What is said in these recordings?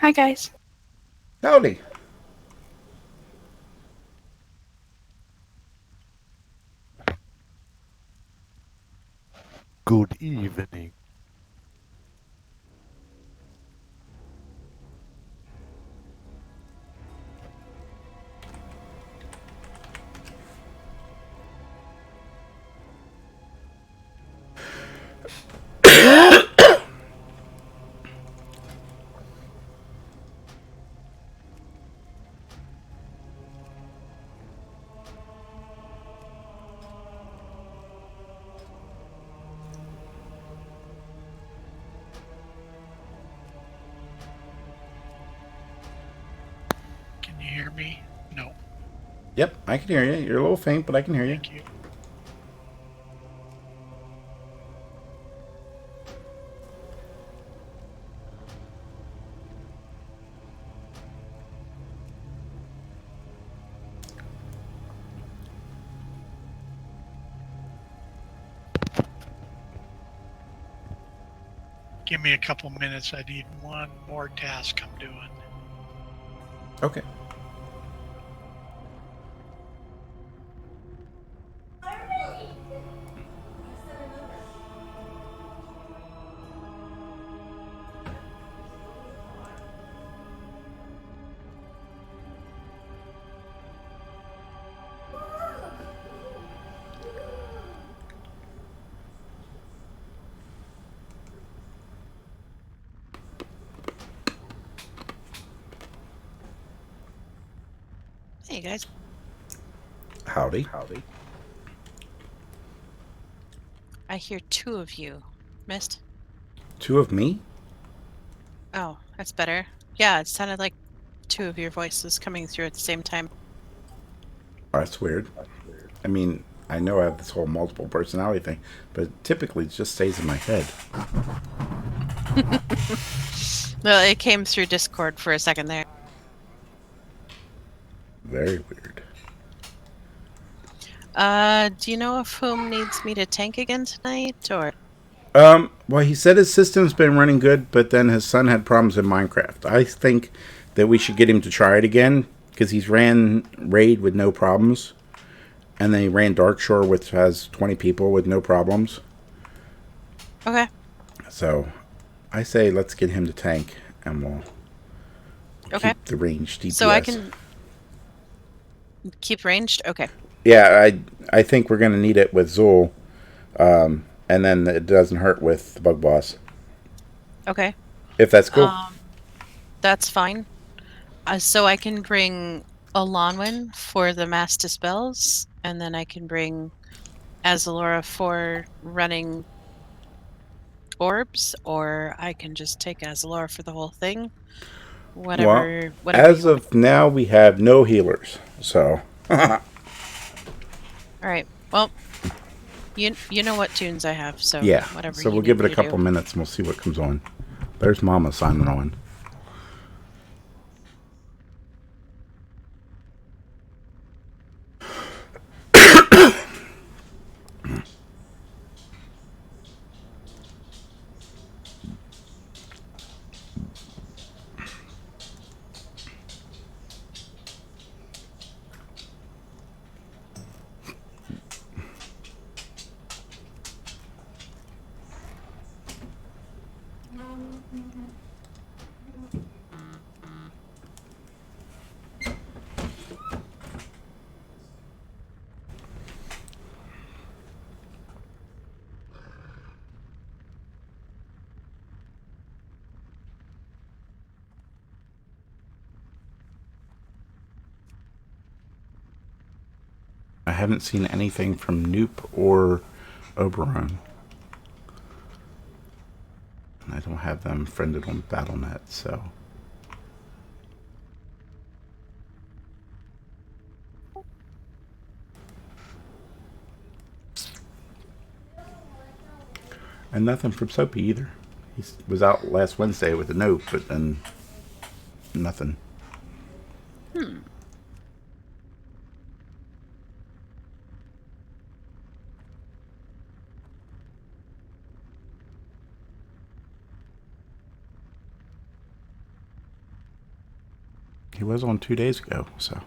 Hi, guys. Howdy. Good evening. Can you hear me? No. Yep, I can hear you. You're a little faint, but I can hear you. Thank you. Give me a couple minutes. I need one more task I'm doing. Okay. Hey, guys. Howdy. I hear two of you. Missed? Two of me? Oh, that's better. Yeah, it sounded like two of your voices coming through at the same time. Oh, that's weird. I mean, I know I have this whole multiple personality thing, but typically it just stays in my head. Well, it came through Discord for a second there. Very weird. Do you know of whom needs me to tank again tonight, or? Well, he said his system's been running good, but then his son had problems in Minecraft. I think that we should get him to try it again because he's ran Raid with no problems, and then he ran Darkshore, which has 20 people with no problems. Okay. So I say let's get him to tank, and we'll Okay. keep the range So I DPS. can keep ranged? Okay. Yeah, I think we're gonna need it with Zul, and then it doesn't hurt with the Bug Boss. Okay. If that's cool. Um, that's fine. So I can bring Alonwyn for the Mass Dispels, and then I can bring Azalora for running orbs, or I can just take Azalora for the whole thing. Well, Whatever as you want. of now, we have no healers. So, All right. Well, you know what tunes I have, so yeah. whatever So you we'll need give it me a to couple do. minutes and we'll see what comes on. There's Mama signing on. I haven't seen anything from Noop or Oberon. I don't have them friended on BattleNet, so. And nothing from Soapy either. He was out last Wednesday with a note, but then nothing. Hmm. He was on 2 days ago, so.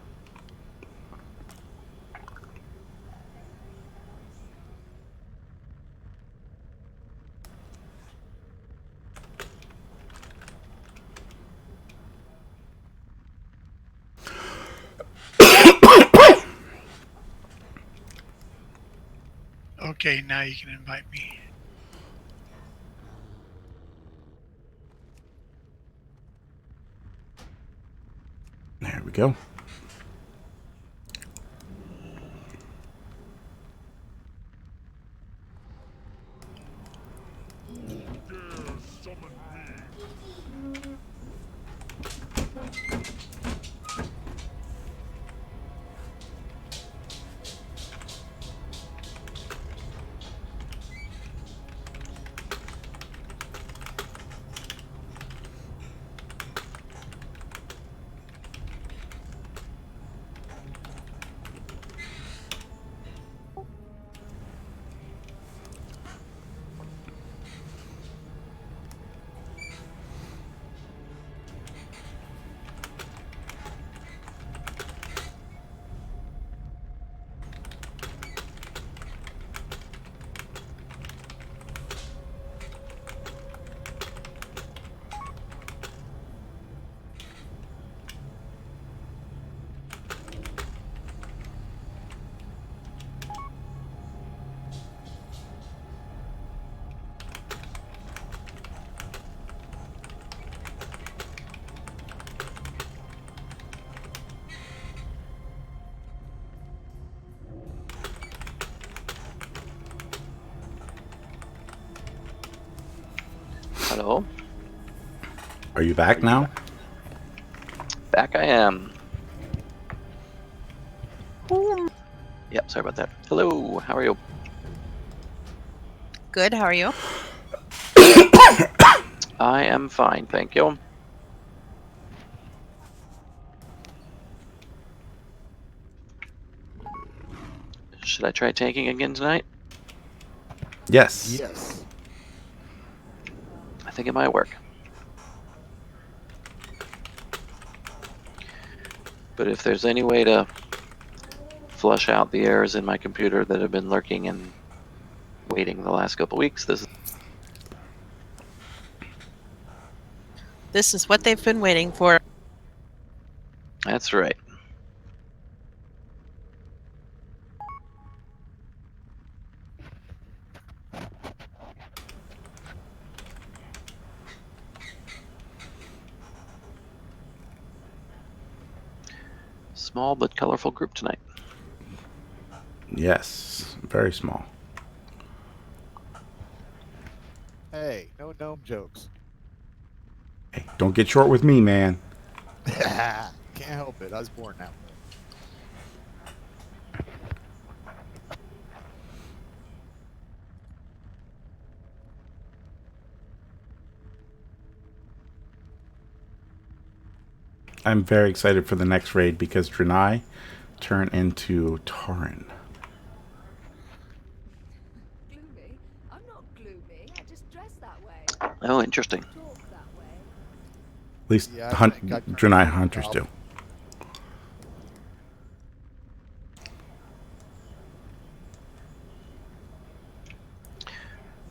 Okay, now you can invite me. There we go. Hello. Are you back now? Back I am. Yep, sorry about that. Hello, how are you? Good. How are you? I am fine, thank you. Should I try tanking again tonight? Yes. Yes. I think it might work. But if there's any way to flush out the errors in my computer that have been lurking and waiting the last couple weeks, This is what they've been waiting for. that's right. Small but colorful group tonight. Yes. Very small. Hey, no gnome jokes. Hey, don't get short with me, man. Can't help it. I was born that way. I'm very excited for the next raid because Draenei turn into Tauren. Gloomy? I'm not gloomy. I just dress that way. Oh, interesting. Talk that way. At least Yeah, the I think I turned Draenei into a hunters do. goblin.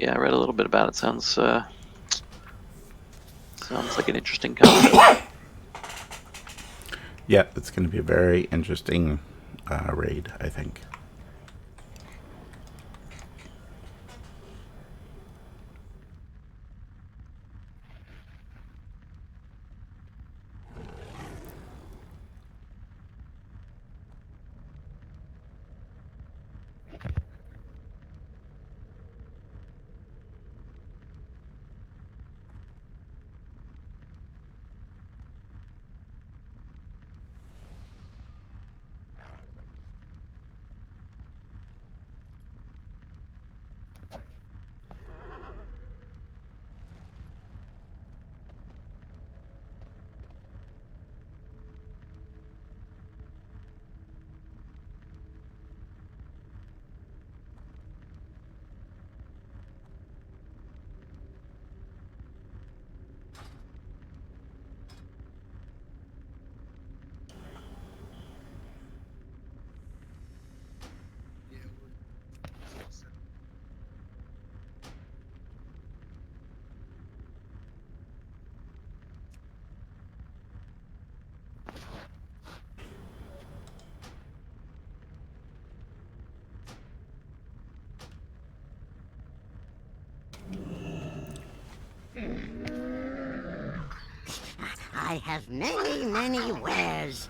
Yeah, I read a little bit about it. Sounds like an interesting concept. Yeah, it's going to be a very interesting raid, I think. I have many, many wares.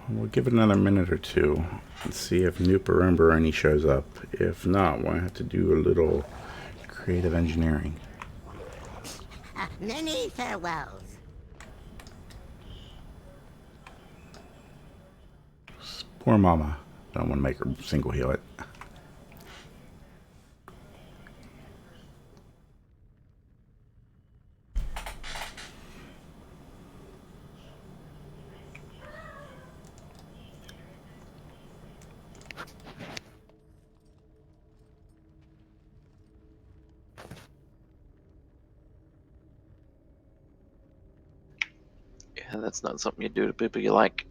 We'll give it another minute or two and see if Noop or Emberoni shows up. If not, we'll have to do a little creative engineering. Many farewells. Poor Mama. Don't want to make her single heal it. Yeah, that's not something you do to people you like.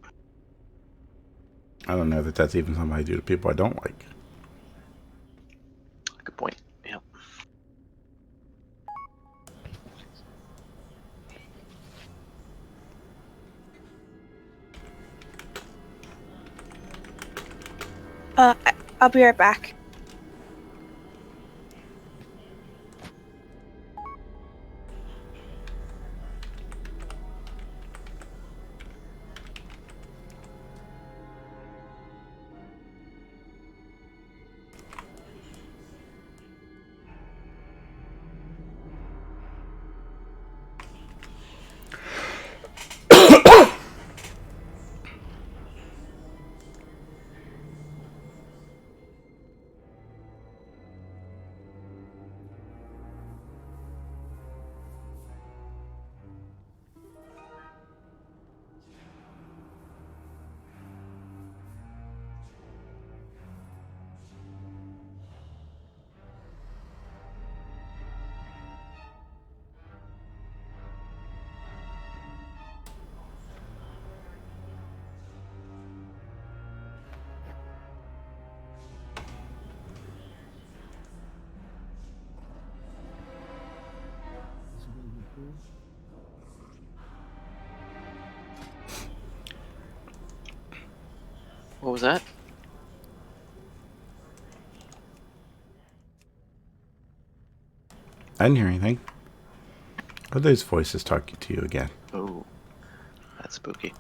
I don't know that that's even something I do to people I don't like. Good point. Yep. I'll be right back. What was that? I didn't hear anything. Are those voices talking to you again? Oh, that's spooky.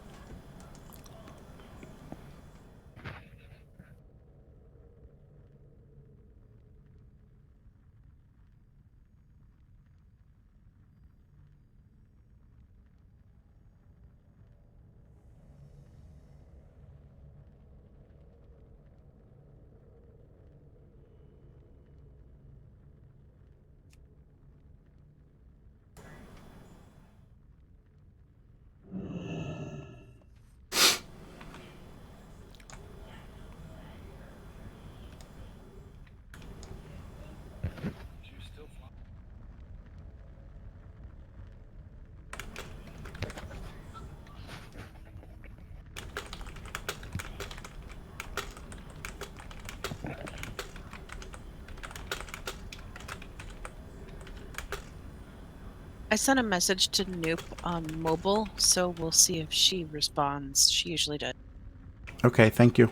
I sent a message to Noop on mobile, so we'll see if she responds. She usually does. Okay, thank you.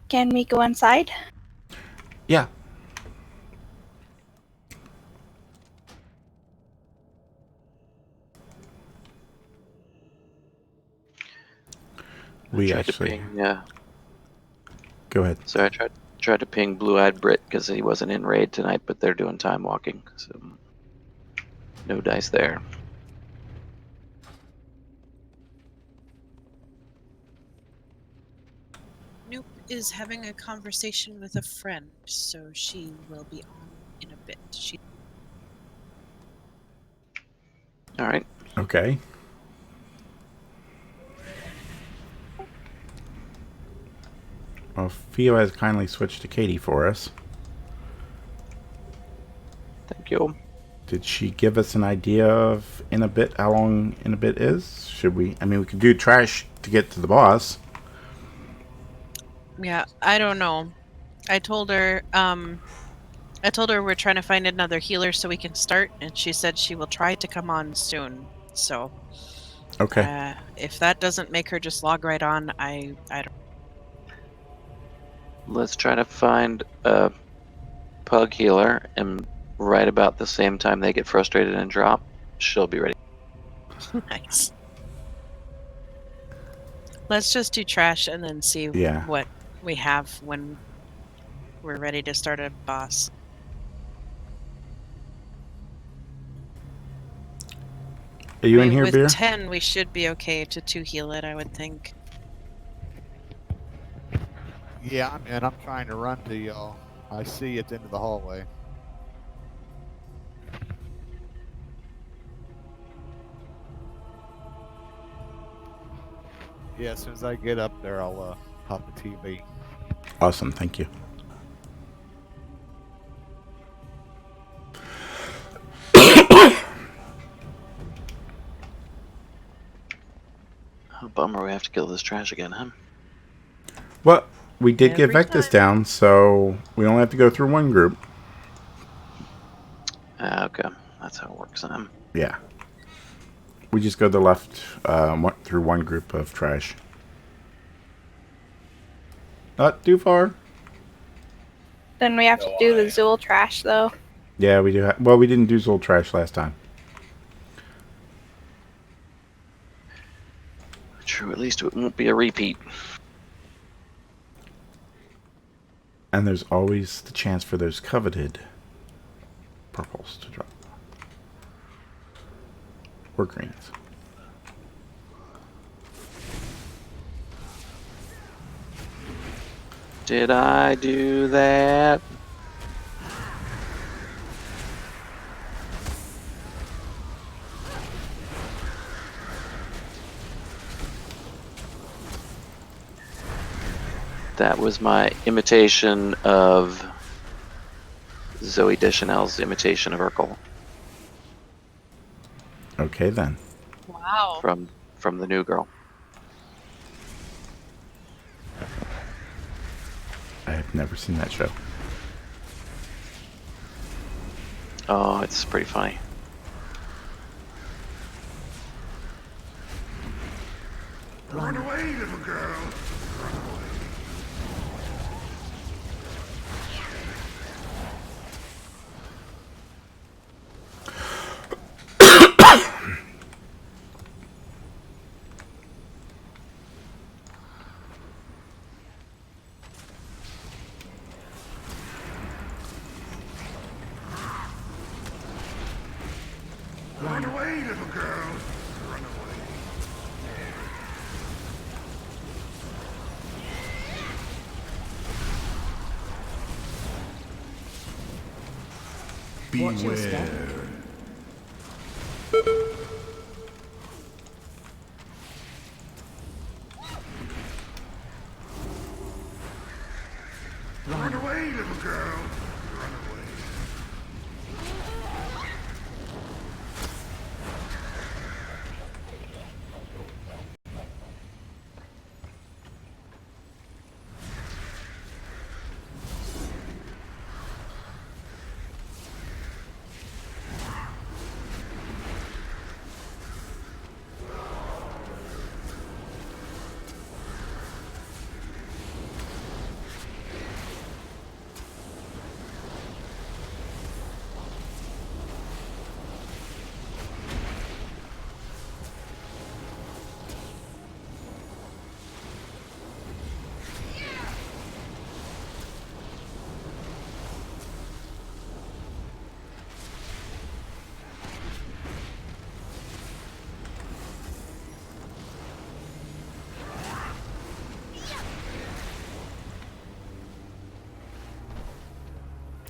Can we go inside? Yeah. We tried actually... to ping, yeah. Go ahead. So I tried to ping Blue Eyed Brit because he wasn't in raid tonight, but they're doing time walking, so no dice there. Noop is having a conversation with a friend, so she will be on in a bit. All right. Okay. Well, Theo has kindly switched to Katie for us. Thank you. Did she give us an idea of in a bit how long in a bit is? Should we? I mean, we could do trash to get to the boss. Yeah, I don't know. I told her we're trying to find another healer so we can start, and she said she will try to come on soon. So, Okay. if that doesn't make her just log right on, I don't. Let's try to find a pug healer, and right about the same time they get frustrated and drop, she'll be ready. Nice. Let's just do trash and then see Yeah. what we have when we're ready to start a boss. Are you I in mean, here, with Beer? 10, we should be okay to 2 heal it, I would think. Yeah, I'm trying to run to y'all. I see it's into the hallway. Yeah, as soon as I get up there, I'll hop the TV. Awesome. Thank you. Oh, bummer, we have to kill this trash again, huh? Well, we did get Every Vectus time. down, so we only have to go through one group. Okay, that's how it works then. Yeah. We just go to the left through one group of trash. Not too far. Then we have to do the Zool trash, though. Yeah, we do. Well, we didn't do Zol trash last time. True, at least it won't be a repeat. And there's always the chance for those coveted purples to drop. Or greens. Did I do that? That was my imitation of Zoe Deschanel's imitation of Urkel Okay, then. Wow. from the New Girl. I have never seen that show. Oh, it's pretty funny. Run away, little girl. Run away, little girl. Run away. Beware. Run away, little girl. Run away.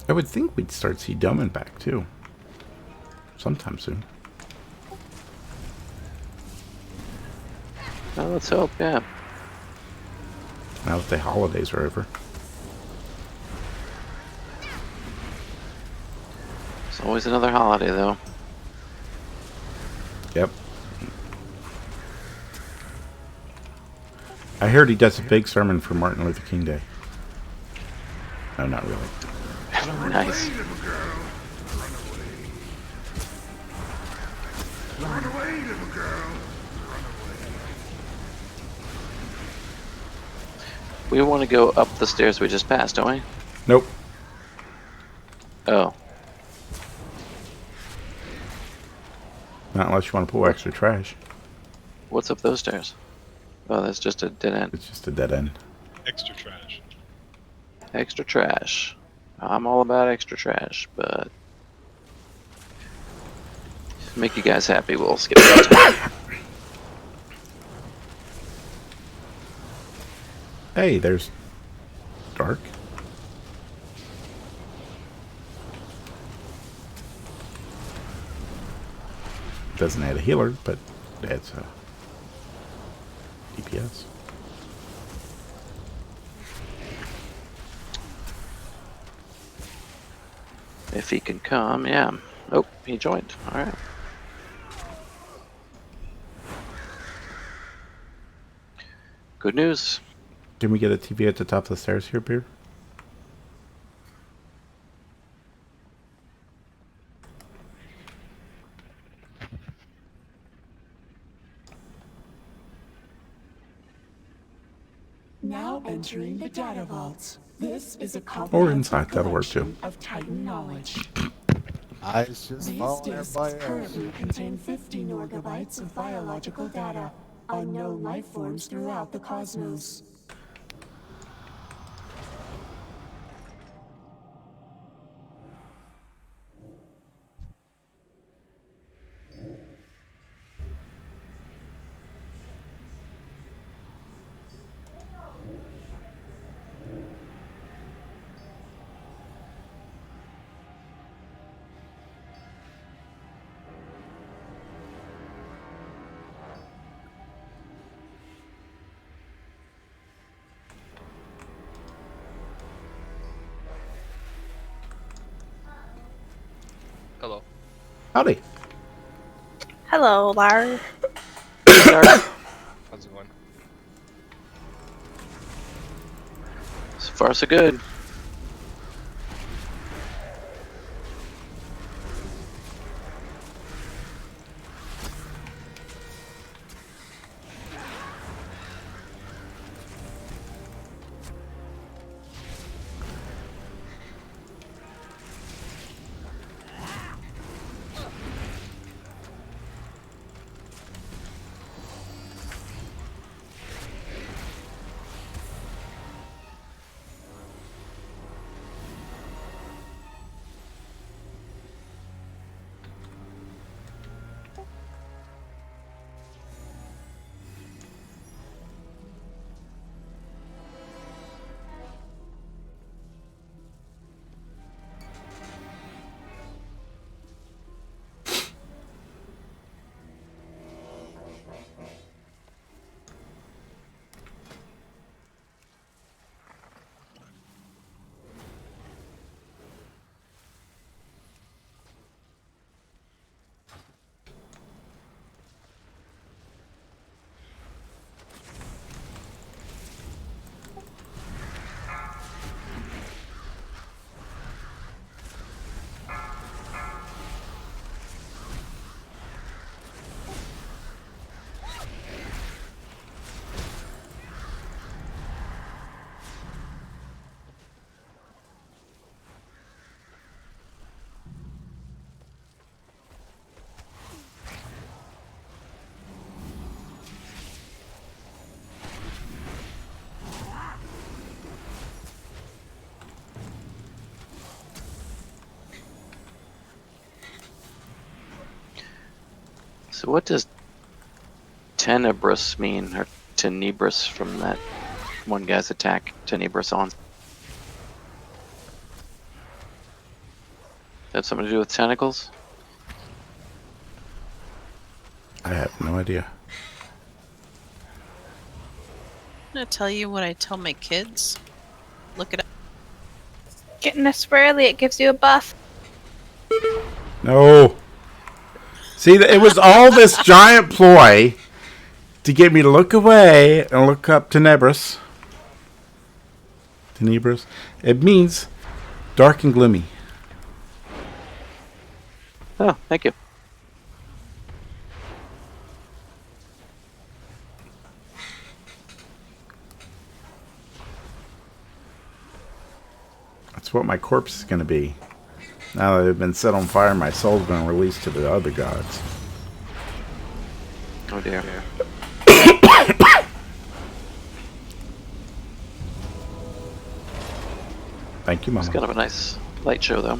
I would think we'd start see Doman back too. Sometime soon. Well, let's hope, yeah. Now that the holidays are over. It's always another holiday, though. Yep. I heard he does a big sermon for Martin Luther King Day. No, not really. Nice. Little girl, run away, little girl. We want to go up the stairs we just passed, don't we? Nope. Oh. Not unless you want to pull extra trash. What's up those stairs? Oh, that's just a dead end. It's just a dead end. Extra trash. Extra trash. I'm all about extra trash, but to make you guys happy, we'll skip that. Hey, there's Dark. Doesn't add a healer, but adds a DPS. If he can come, yeah. Oh, he joined. Alright. Good news. Can we get a TV at the top of the stairs here, Beer? Now entering the data vaults. This is a Or inside, that'll work too. of Titan knowledge. Eyes just These following disks everybody else. currently contain 50 norgabytes of biological data on known life forms throughout the cosmos. Hello. Howdy. Hello, Larry. How's it going? So far, so good. So what does Tenebrous mean, or Tenebris from that one guy's attack, Tenebris on? That something to do with tentacles? I have no idea. gonna tell you what I tell my kids. Look it up. Getting a swirly, it gives you a buff. No. See, it was all this giant ploy to get me to look away and look up Tenebris. Tenebris. It means dark and gloomy. Oh, thank you. That's what my corpse is going to be. Now that they've been set on fire, my soul's been released to the other gods. Oh dear. Thank you, It's Mama. kind of a nice light show, though.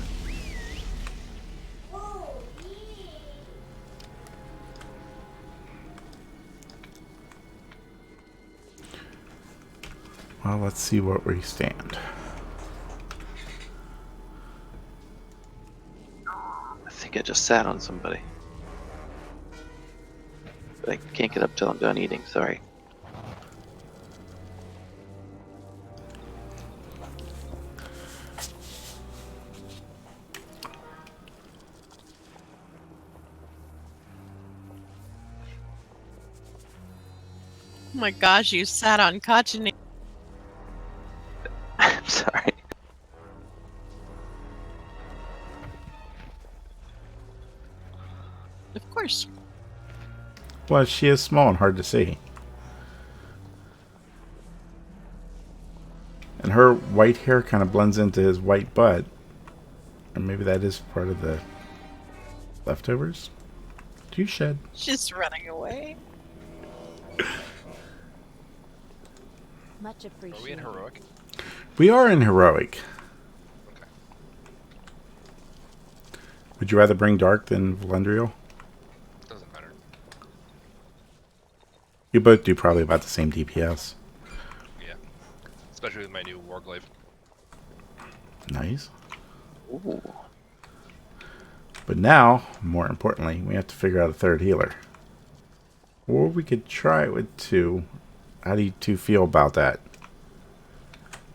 Well, let's see where we stand. I think I just sat on somebody. But I can't get up till I'm done eating, sorry. Oh my gosh, you sat on Kachini. I'm sorry. Of course. Well, she is small and hard to see. And her white hair kind of blends into his white butt. And maybe that is part of the leftovers. Do you shed? She's running away. Much appreciated. Are we in heroic? We are in heroic. Okay. Would you rather bring dark than Valendriel? Doesn't matter. You both do probably about the same DPS. Yeah. Especially with my new Warglaive. Nice. Ooh. But now, more importantly, we have to figure out a third healer. Or we could try it with two. How do you two feel about that?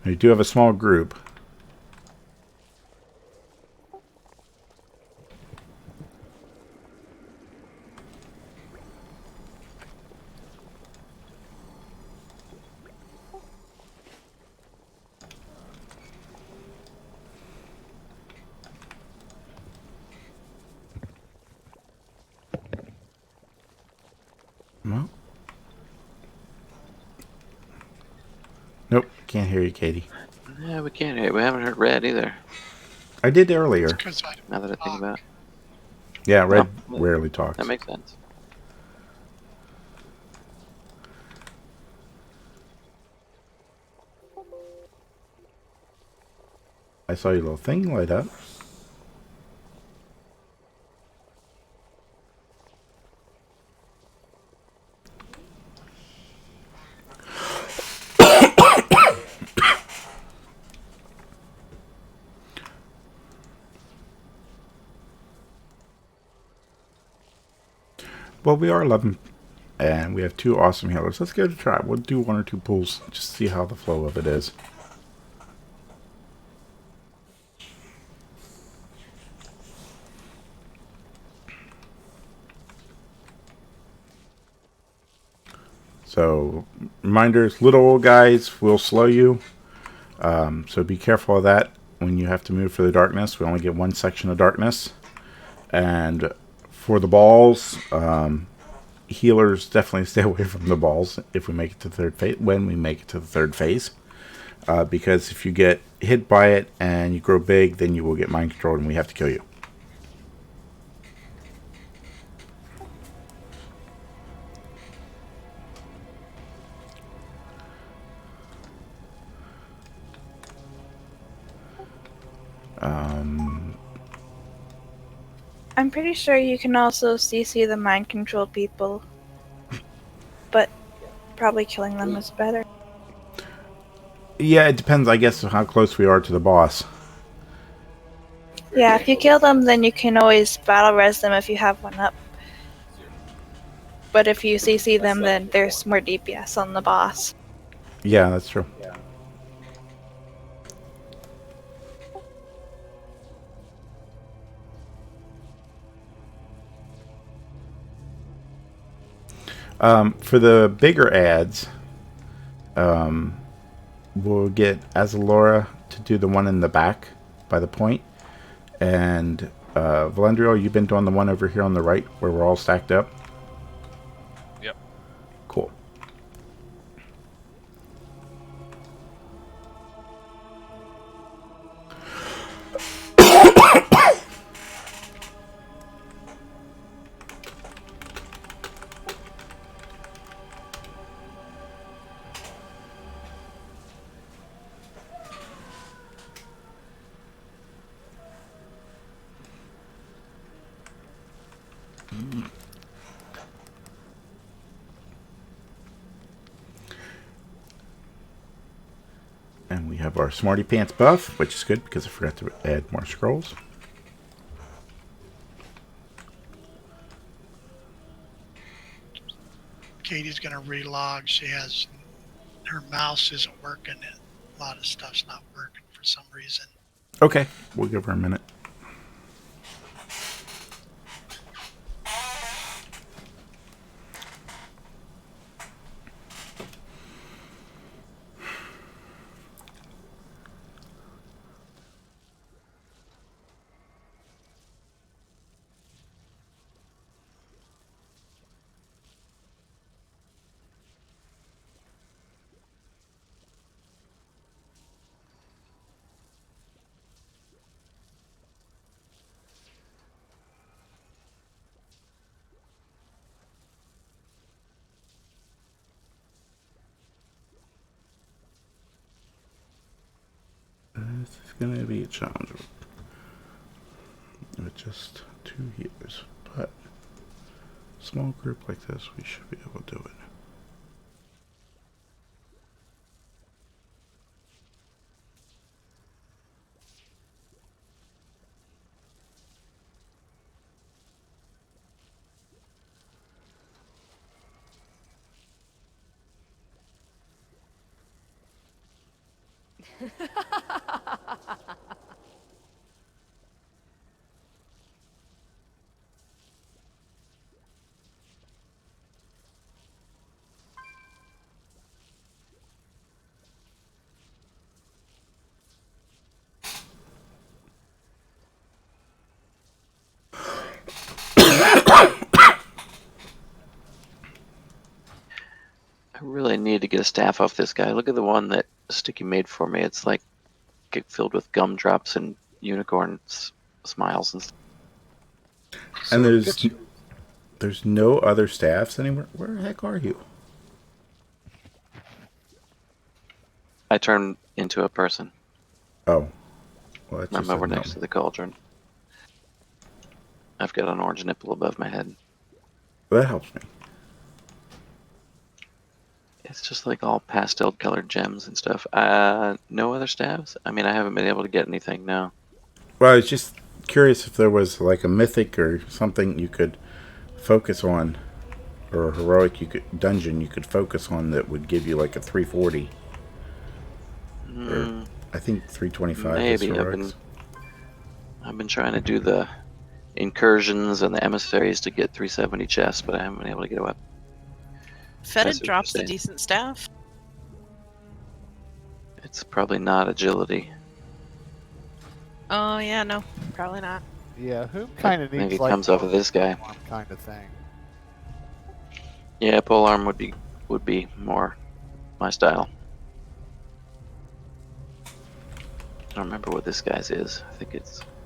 We do have a small group. Well. Nope, can't hear you, Katie. Yeah, we can't hear it. We haven't heard Red either, I did earlier. Because I now that I think about it. Yeah, Red Oh, rarely talks. That makes sense. I saw your little thing light up. Well, we are 11, and we have two awesome healers. Let's give it a try. We'll do one or two pulls, just see how the flow of it is. So, reminders, little old guys will slow you. So be careful of that when you have to move for the darkness. We only get one section of darkness. And for the balls, healers definitely stay away from the balls if we make it to the third phase. When we make it to the third phase, because if you get hit by it and you grow big, then you will get mind controlled, and we have to kill you. I'm pretty sure you can also CC the mind controlled people, but probably killing them is better. Yeah, it depends, I guess, on how close we are to the boss. Yeah, if you kill them, then you can always battle res them if you have one up. But if you CC them, then there's more DPS on the boss. Yeah, that's true. For the bigger ads, we'll get Azalora to do the one in the back by the point. And Valendrio, you've been doing the one over here on the right where we're all stacked up? Yep. Cool. And we have our Smarty Pants buff, which is good because I forgot to add more scrolls. Katie's gonna relog. She has her mouse isn't working. A lot of stuff's not working for some reason. Okay, we'll give her a minute. This is going to be a challenge with just 2 healers, but a small group like this, we should be able to do it. I really need to get a staff off this guy. Look at the one that Sticky made for me. It's like filled with gumdrops and unicorn smiles and stuff. And there's no other staffs anywhere. Where the heck are you? I turned into a person. Oh. Well, that's I'm just over a no. next to the cauldron. I've got an orange nipple above my head. Well, that helps me. It's just like all pastel colored gems and stuff. No other staffs? I mean, I haven't been able to get anything, no. Well, I was just curious if there was like a mythic or something you could focus on, or a heroic dungeon you could focus on that would give you like a 340. Or I think 325 is Maybe. heroics. I've been trying to do the incursions and the emissaries to get 370 chests, but I haven't been able to get a weapon. Fetid what drops you're a saying. decent staff. It's probably not agility. Oh yeah, no, probably not. Yeah, who kind of needs Maybe it like comes off of this guy. kind of thing. Yeah, polearm would be more my style. I don't remember what this guy's is.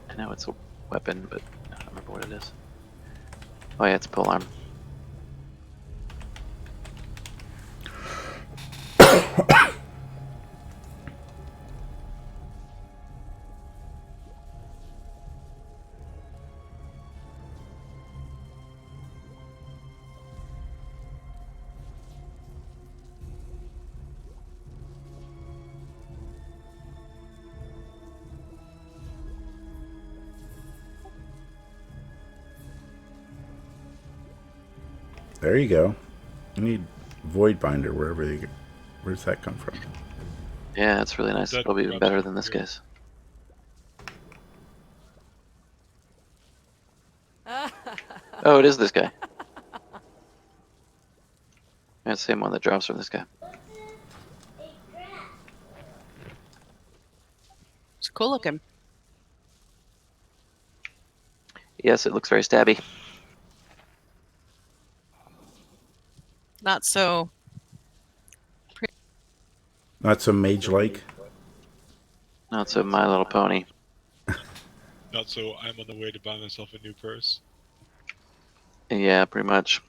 I know it's a weapon, but I don't remember what it is. Oh yeah, it's a polearm. There you go. You need Void Binder wherever Where's that come from? Yeah, it's really nice. That It'll be even grabs better from than this here. guy's. Oh, it is this guy. Yeah, it's the same one that drops from this guy. It's cool looking. Yes, it looks very stabby. Not so. Not so mage-like. Not so My Little Pony. Not so I'm on the way to buy myself a new purse. Yeah, pretty much.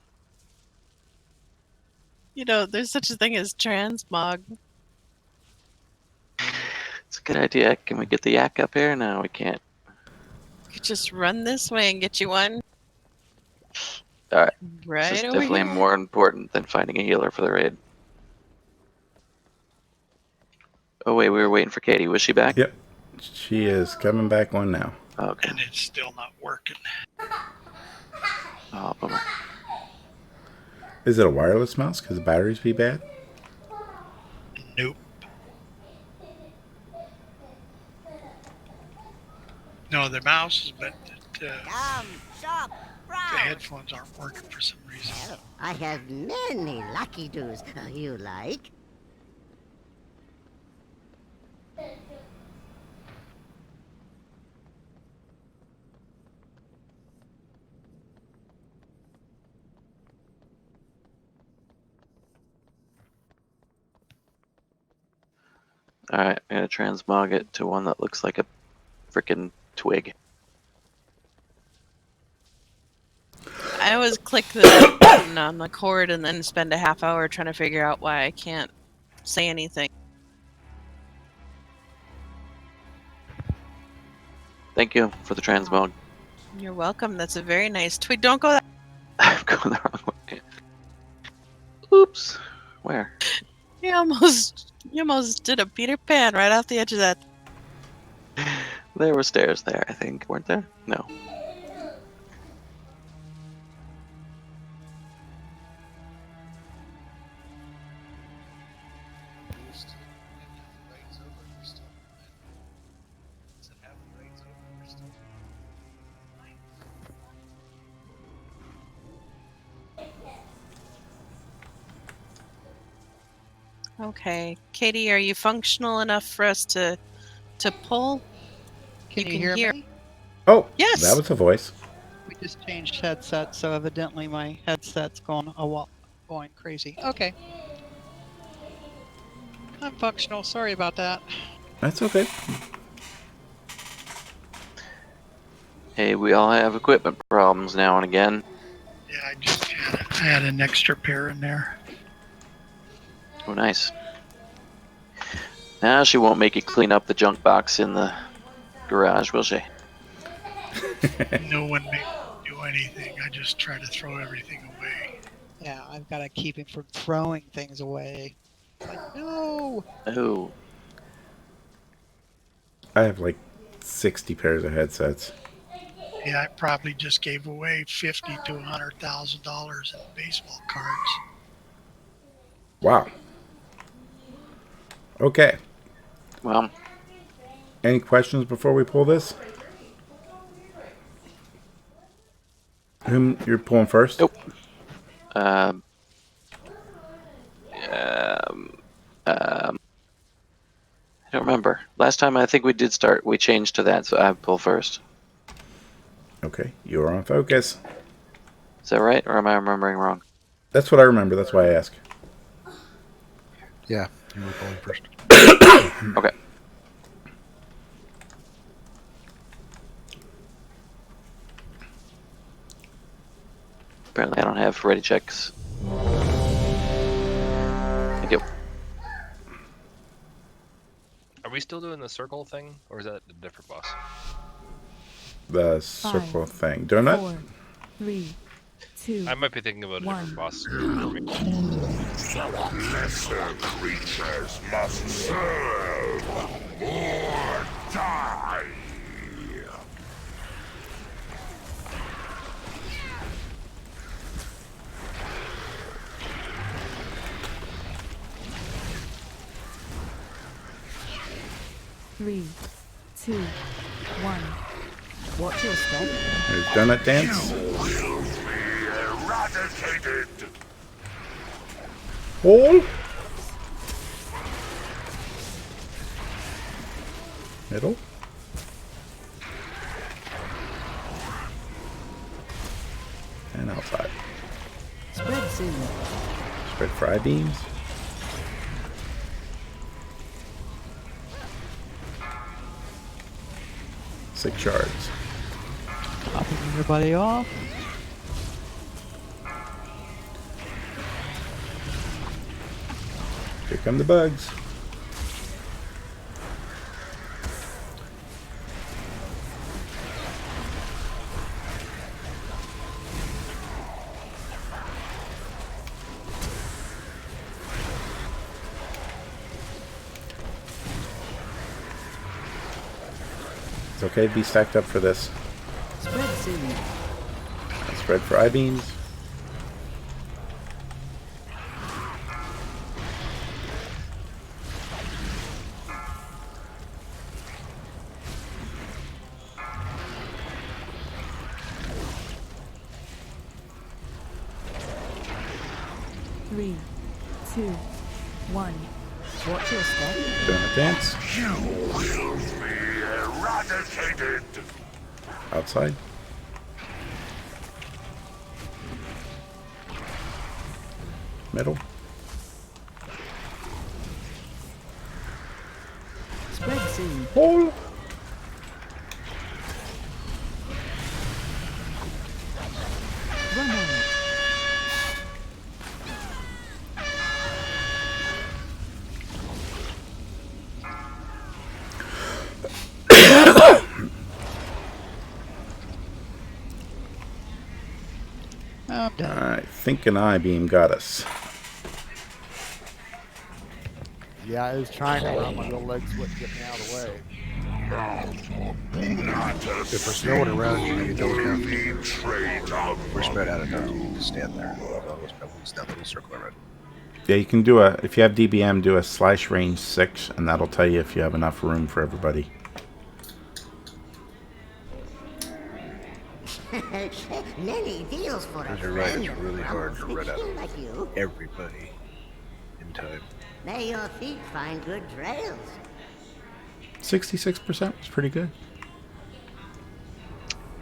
You know, there's such a thing as transmog. It's a good idea. Can we get the yak up here? No, we can't. You could just run this way and get you one. Alright. Right This is over definitely here. more important than finding a healer for the raid. Oh wait, we were waiting for Katie. Was she back? Yep. She is coming back on now. Okay. And it's still not working. Oh, bummer. Is it a wireless mouse? Because the batteries be bad? Nope. No, the mouse, but Come, shop, the browse. headphones aren't working for some reason. Well, I have many lucky doos. You like? Alright, I'm gonna transmog it to one that looks like a freaking twig. I always click the button on the cord and then spend a half hour trying to figure out why I can't say anything. Thank you for the transmog. You're welcome. That's a very nice twig. Don't go that. I'm going the wrong way. Oops. Where? You almost did a Peter Pan right off the edge of that. There were stairs there, I think. Weren't there? No. Okay, Katie, are you functional enough for us to pull? Can you can hear me? Oh, Yes! that was a voice. We just changed headsets, so evidently my headset's going crazy. Okay. I'm functional. Sorry about that. That's okay. Hey, we all have equipment problems now and again. Yeah, I had an extra pair in there. Oh, nice. Now she won't make you clean up the junk box in the garage, will she? No one made me do anything. I just try to throw everything away. Yeah, I've got to keep him from throwing things away. It's like, no! Oh. I have like 60 pairs of headsets. Yeah, I probably just gave away $50,000 to $100,000 in baseball cards. Wow. Okay. Well, Any questions before we pull this? Whom you're pulling first? nope. I don't remember. Last time I think we did start, we changed to that, so I pull first. Okay, you're on focus. Is that right, or am I remembering wrong? That's what I remember. That's why I ask. Yeah, you were going first. Okay. Apparently I don't have ready checks. Thank you. Are we still doing the circle thing, or is that a different boss? The circle thing. Donut? 4, 3, 2. I might be thinking about a different boss. Lesser creatures must serve or die. 3, 2, 1. Watch your step. There's Donut Dance. Eradicated. Hole. Middle. And outside. Spread soon. Spread fry beams. Six shards. Popping everybody off. Here come the bugs. It's okay to be stacked up for this. Spread soon. Spread for I-beams. Three, 2, 1. Watch your step. Donut Dance. You will be eradicated. Outside. Middle. Spread soon. Hole. Run out. I'm done. I think an I-beam got us. Yeah, I was trying to run, my little legs wouldn't get me out of the way. If we're snowing around, you don't have to. We're spread out enough. You can just stand there. We'll circle around. Yeah, you can do if you have DBM, do a slash range 6, and that'll tell you if you have enough room for everybody. Many deals for a You're right, friend it's of really hard to Rumbles run out Fiction like you. of everybody in time. May your feet find good trails. 66% is pretty good.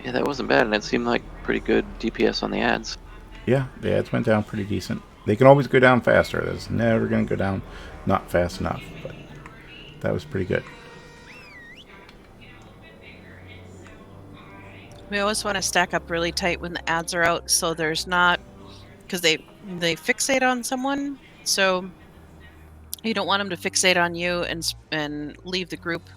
Yeah, that wasn't bad, and it seemed like pretty good DPS on the ads. Yeah, the ads went down pretty decent. They can always go down faster. That's never going to go down not fast enough, but that was pretty good. We always want to stack up really tight when the ads are out, so there's not, because they fixate on someone, so you don't want them to fixate on you and leave the group.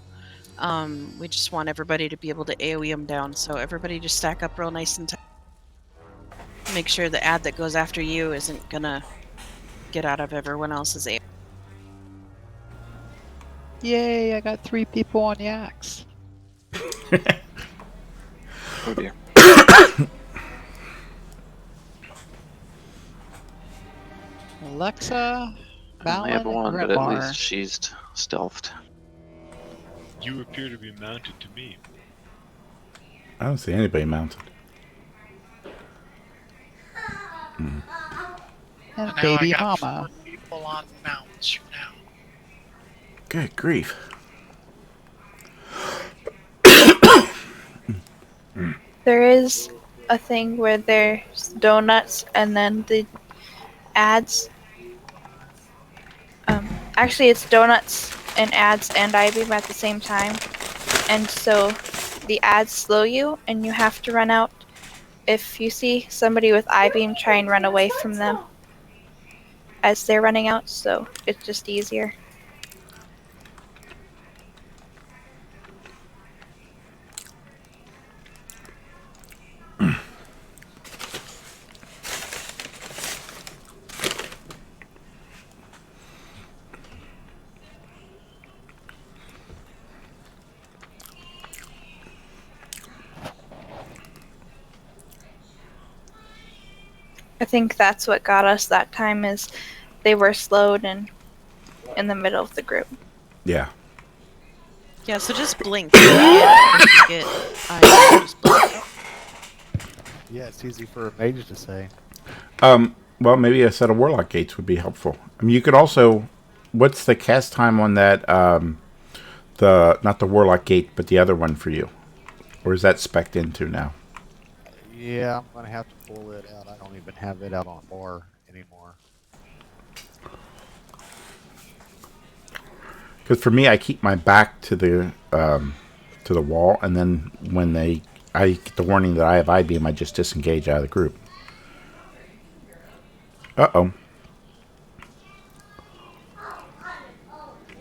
We just want everybody to be able to AoE them down, so everybody just stack up real nice and tight. Make sure the ad that goes after you isn't gonna get out of everyone else's AoE. Yay, I got 3 people on Yaks. Oh dear. Alexa, I have Balin, one, and but at Gretmar. least she's stealthed. You appear to be mounted to me. I don't see anybody mounted. And Now baby I got mama. 4 people on mounts now. Good grief. There is a thing where there's donuts and then the ads. Actually, it's donuts and ads and I-beam at the same time. And so the ads slow you and you have to run out. If you see somebody with I-beam, try and run away from them as they're running out, so it's just easier. I think that's what got us that time is they were slowed and in the middle of the group. Yeah. Yeah, so just blink. Get eye, just blink. Yeah, it's easy for a mage to say. Well, maybe a set of warlock gates would be helpful. I mean, you could also. What's the cast time on that? Not the warlock gate, but the other one for you, or is that spec'd into now? Yeah, I'm gonna have to pull it out. I don't even have it out on bar anymore. Because for me, I keep my back to the wall, and then when I get the warning that I have I-beam, I just disengage out of the group. Uh-oh.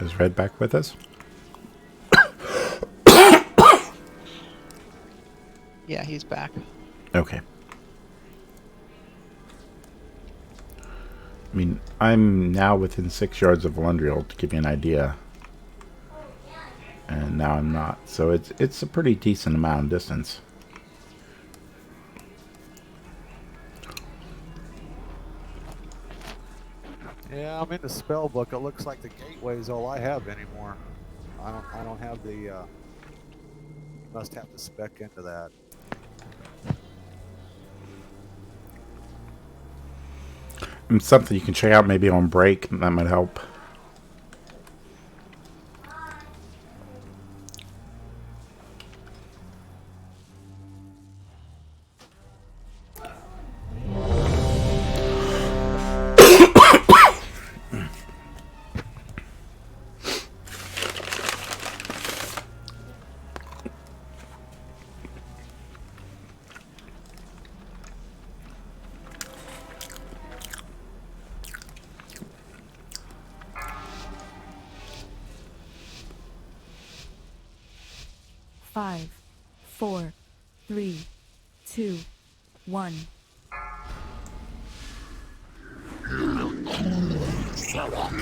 Is Red back with us? Yeah, he's back. Okay. I mean, I'm now within 6 yards of Valendriel, to give you an idea. And now I'm not. So it's a pretty decent amount of distance. Yeah, I'm in the spell book. It looks like the gateway is all I have anymore. I don't have the. Must have to spec into that. And something you can check out maybe on break. That might help. Five, 4, 3, 2, 1.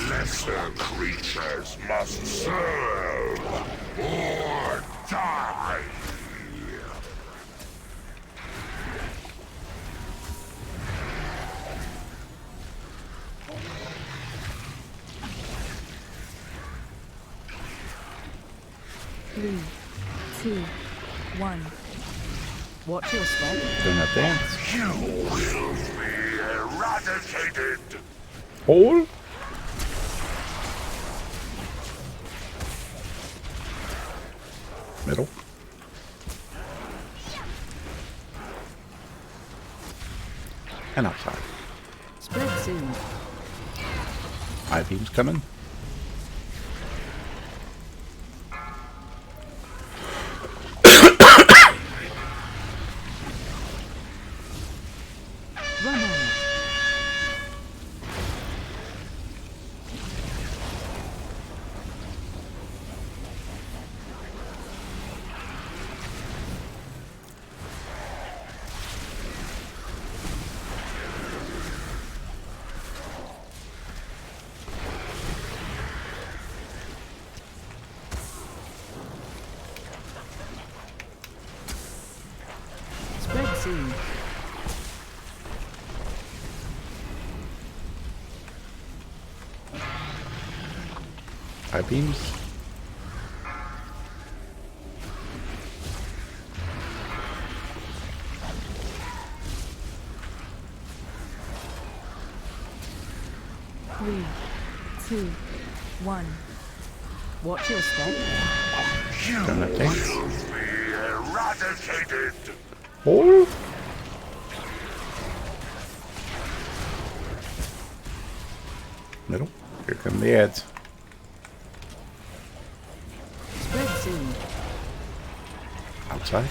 Lesser creatures must serve or die. Three, 2, 1. Watch your step. Doing that dance. You will be eradicated. Hole? Middle. And outside. Spread soon. I-beam's coming. Run on. Spread soon. I-beams. Three, 2, 1. Watch your step. You Doing that dance. will be eradicated. Hole? Middle. Here come the ads. Spread soon. Outside.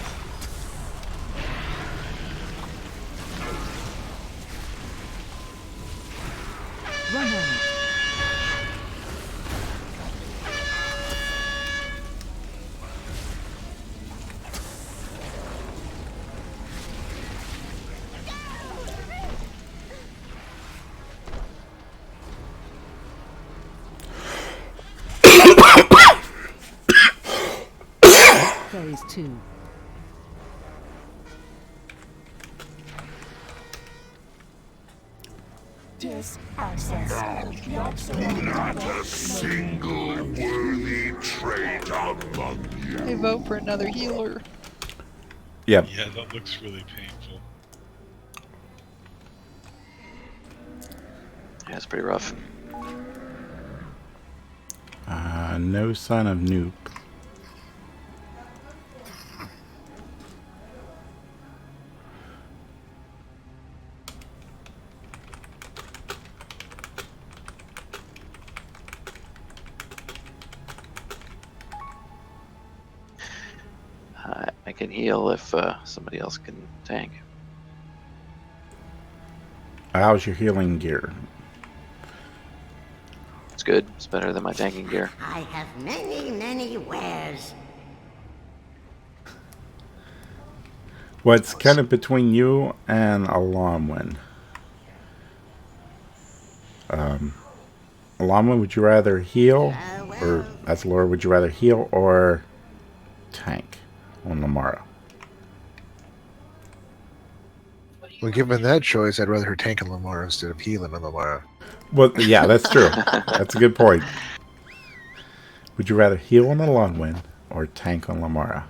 Run on. Phase 2. Disk access. Not so Not a single worthy trait among you. I vote for another healer. Yep. Yeah, that looks really painful. Yeah, it's pretty rough. No sign of Noop. I can heal if somebody else can tank. How's your healing gear? It's good. It's better than my tanking gear. I have many, many wares. What's kind of between you and Alamwin? Alamwin, would you rather heal, or as Laura, would you rather heal or tank on Lamara? Well, given that choice, I'd rather her tank on Lamara instead of healing on Lamara. Well, yeah, that's true. That's a good point. Would you rather heal on Alamwin or tank on Lamara?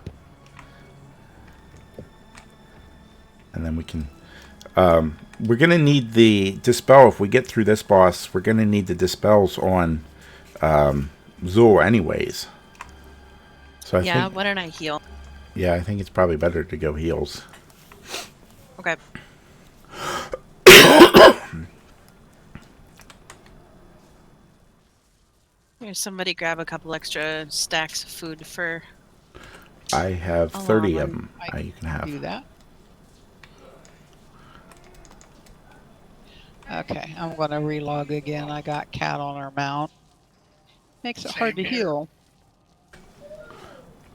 And then we can... we're going to need the Dispel. If we get through this boss, we're going to need the Dispels on Zul anyways. So I think, why don't I heal? yeah, I think it's probably better to go heals. Okay. Here, somebody grab a couple extra stacks of food for... I have 30 of them. You can have. Do that. Okay, I'm gonna relog again. I got Cat on her mount. Makes it hard to heal.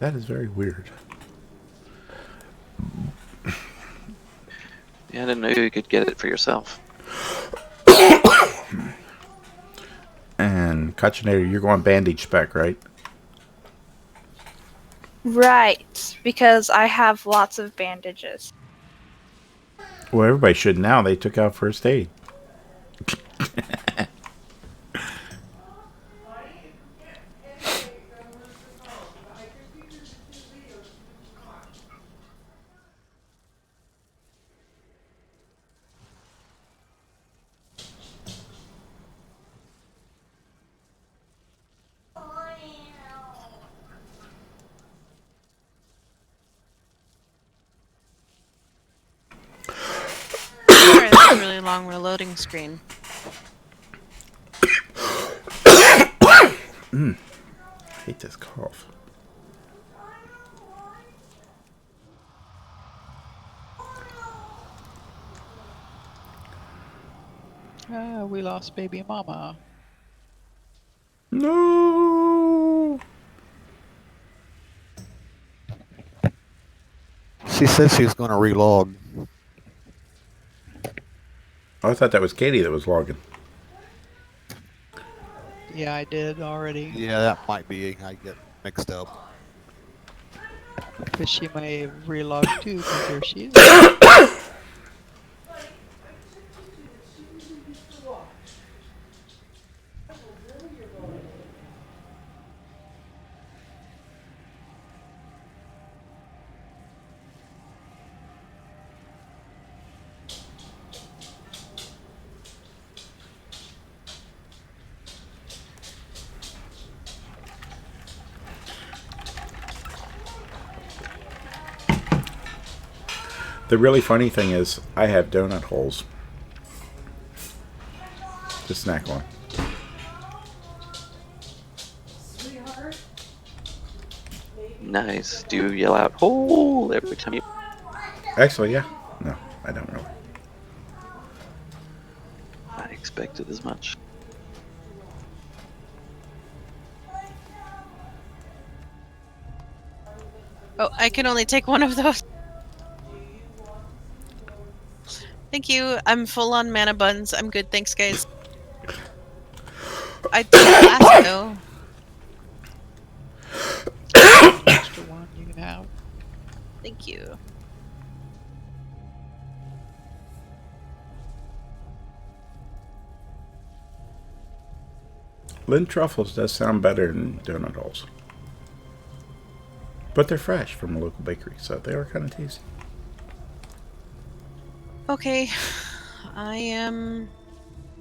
That is very weird. Yeah, I didn't know you could get it for yourself. And Kachinator, you're going bandage spec, right? Right, because I have lots of bandages. Well, everybody should now. They took out first aid. Sorry, that's a really long reloading screen. I hate this cough. We lost baby mama. No. She said she was going to relog. Oh, I thought that was Katie that was logging. Yeah, I did already. Yeah, that might be. I get mixed up. But she may have relogged too, because there she is. The really funny thing is, I have donut holes to snack on. Nice. Do you yell out "hole" every time you? Actually, yeah. No, I don't really. I expected as much. Oh, I can only take one of those. Thank you. I'm full on mana buns. I'm good. Thanks, guys. I did last though. Extra one you can have. Thank you. Lindt truffles does sound better than donut holes. But they're fresh from a local bakery, so they are kind of tasty. Okay, I am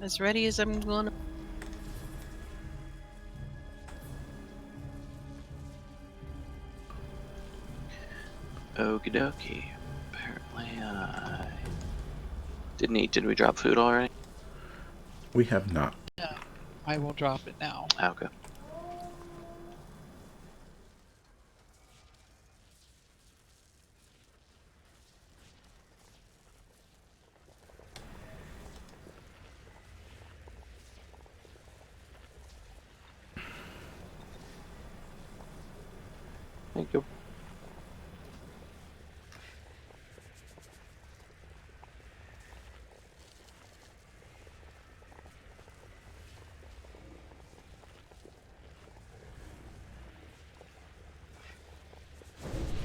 as ready as I'm going to. Okie dokie. Apparently, I didn't eat. Did we drop food already? We have not. No, I will drop it now. Okay. Thank you.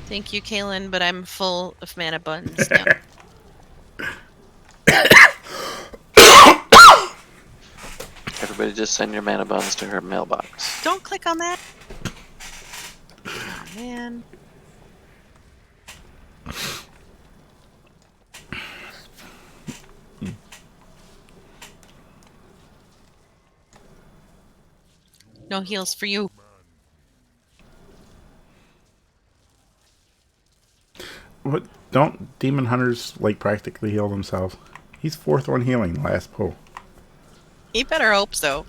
Thank you, Kaylin, but I'm full of mana buns now. Everybody just send your mana buns to her mailbox. Don't click on that. Oh, man. No heals for you. What? Don't demon hunters like practically heal themselves? He's 4th on healing last pull. He better hope so.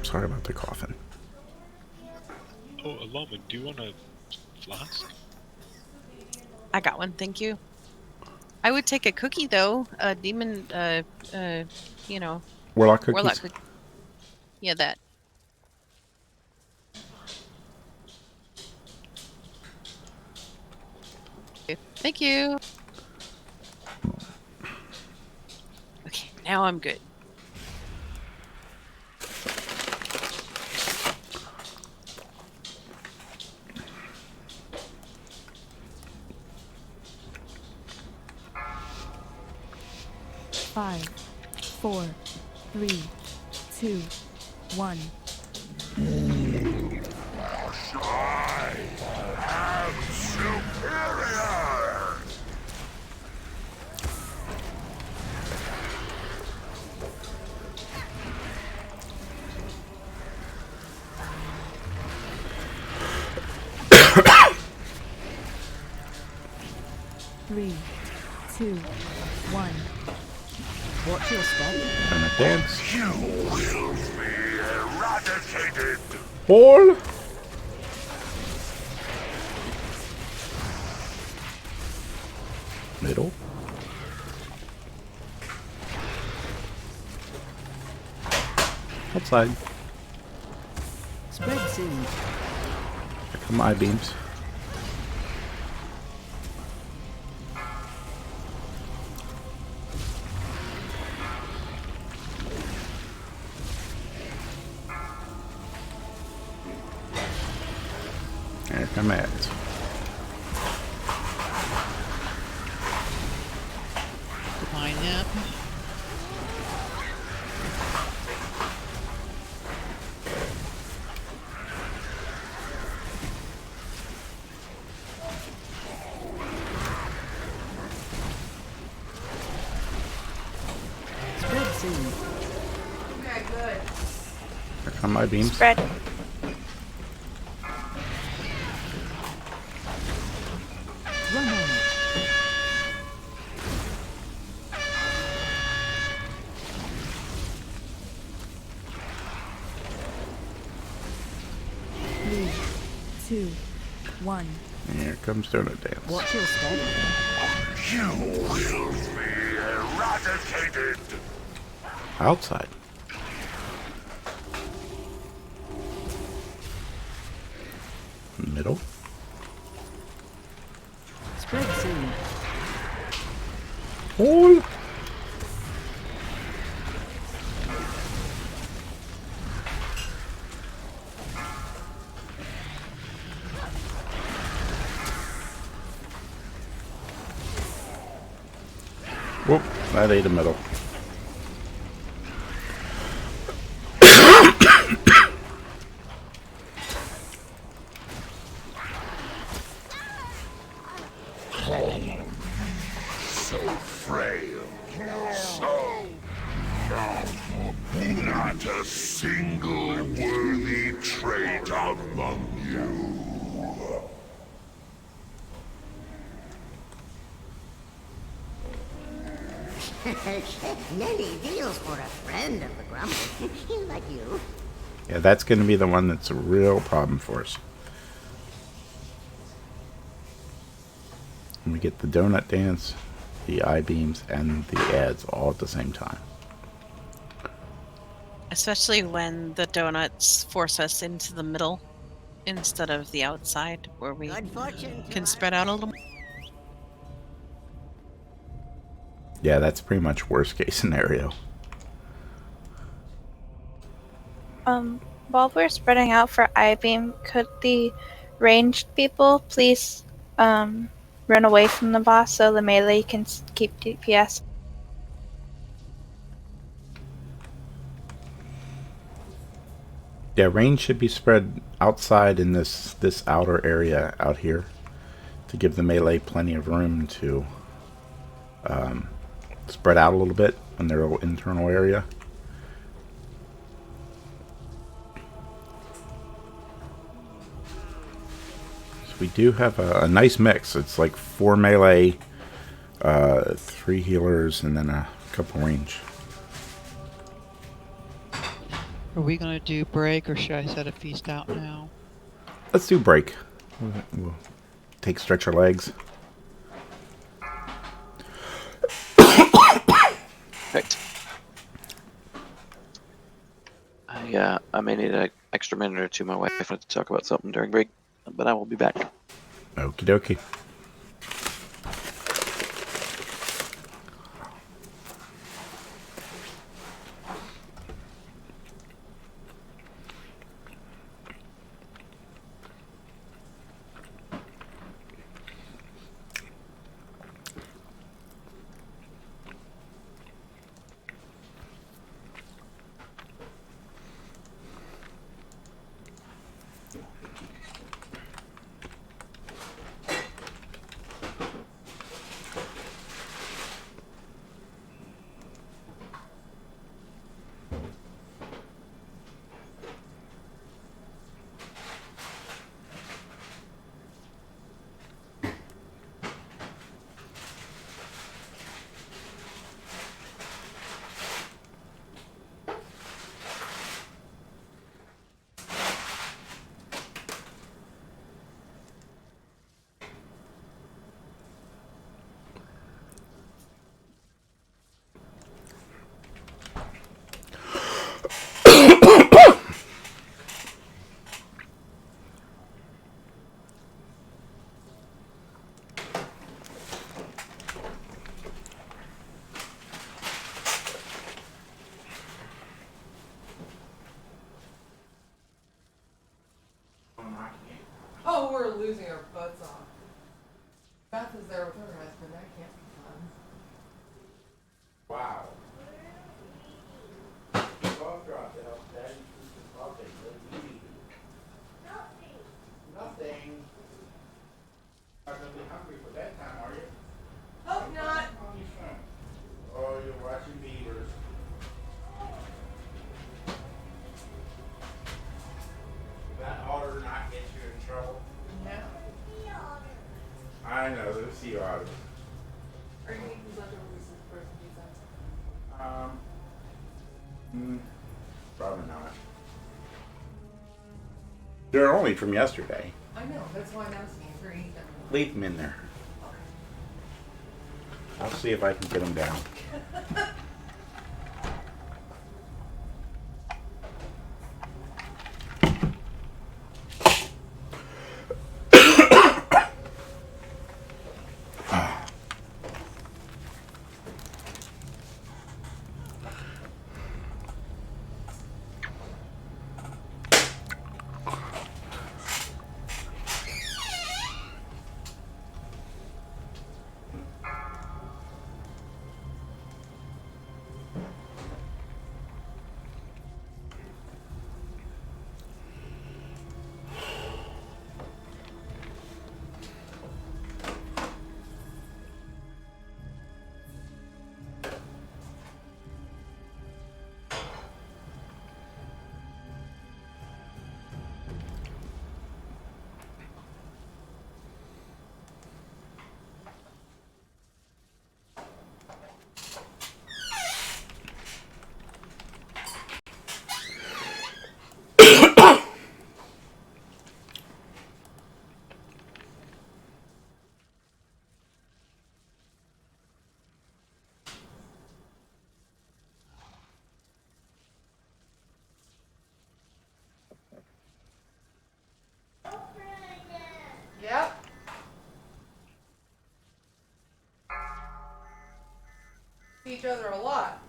Sorry about the coughing. Oh, Aloma, do you want a flask? I got one, thank you. I would take a cookie though. A demon, you know. Warlock cookies. Warlock cookie. Yeah, that. Thank you. Okay, now I'm good. Five, 4, 3, 2, 1. I am superior! Three, 2, 1. Watch your step. And a dance. You will be eradicated! Ball. Middle. Outside. Spread soon. Here come my beams. Here come ads. Line up. Spread soon. Okay, good. Here come my beams. Spread. Run on. Three, 2, 1. Here comes donut dance. Watch your step. You will be eradicated! Outside. Middle. Spread soon. Ball. Whoop, that ate a middle. So frail, so numb. Not a single worthy trait among you. Many deals for a friend of the Grumble. Like you. Yeah, that's going to be the one that's a real problem for us. And we get the donut dance, the I-beams, and the ads all at the same time. Especially when the donuts force us into the middle instead of the outside, where we can spread out a little more. Yeah, that's pretty much worst case scenario. While we're spreading out for I-beam, could the ranged people please run away from the boss so the melee can keep DPS? Yeah, range should be spread outside in this outer area out here to give the melee plenty of room to spread out a little bit in their little internal area. So we do have a nice mix. It's like 4 melee, 3 healers, and then a couple range. Are we gonna do break or should I set a feast out now? Let's do break. We'll stretch our legs. Right. I may need an extra minute or two. My wife wanted to talk about something during break, but I will be back. Okie dokie. Oh, we're losing our butts off. Beth is there with her husband. That can't be fun. Wow. Dog dropped it out. Daddy used to dog take it. Nothing. Not gonna be hungry for bedtime, are you? Hope not. Oh, you're watching beavers. That otter not get you in trouble? No. I know, they're sea otters. Are you eating leftover Reese's frozen pizza? Probably not. They're only from yesterday. I know. That's why I'm asking if you're eating them. Leave them in there. I'll see if I can get them down. See each other a lot.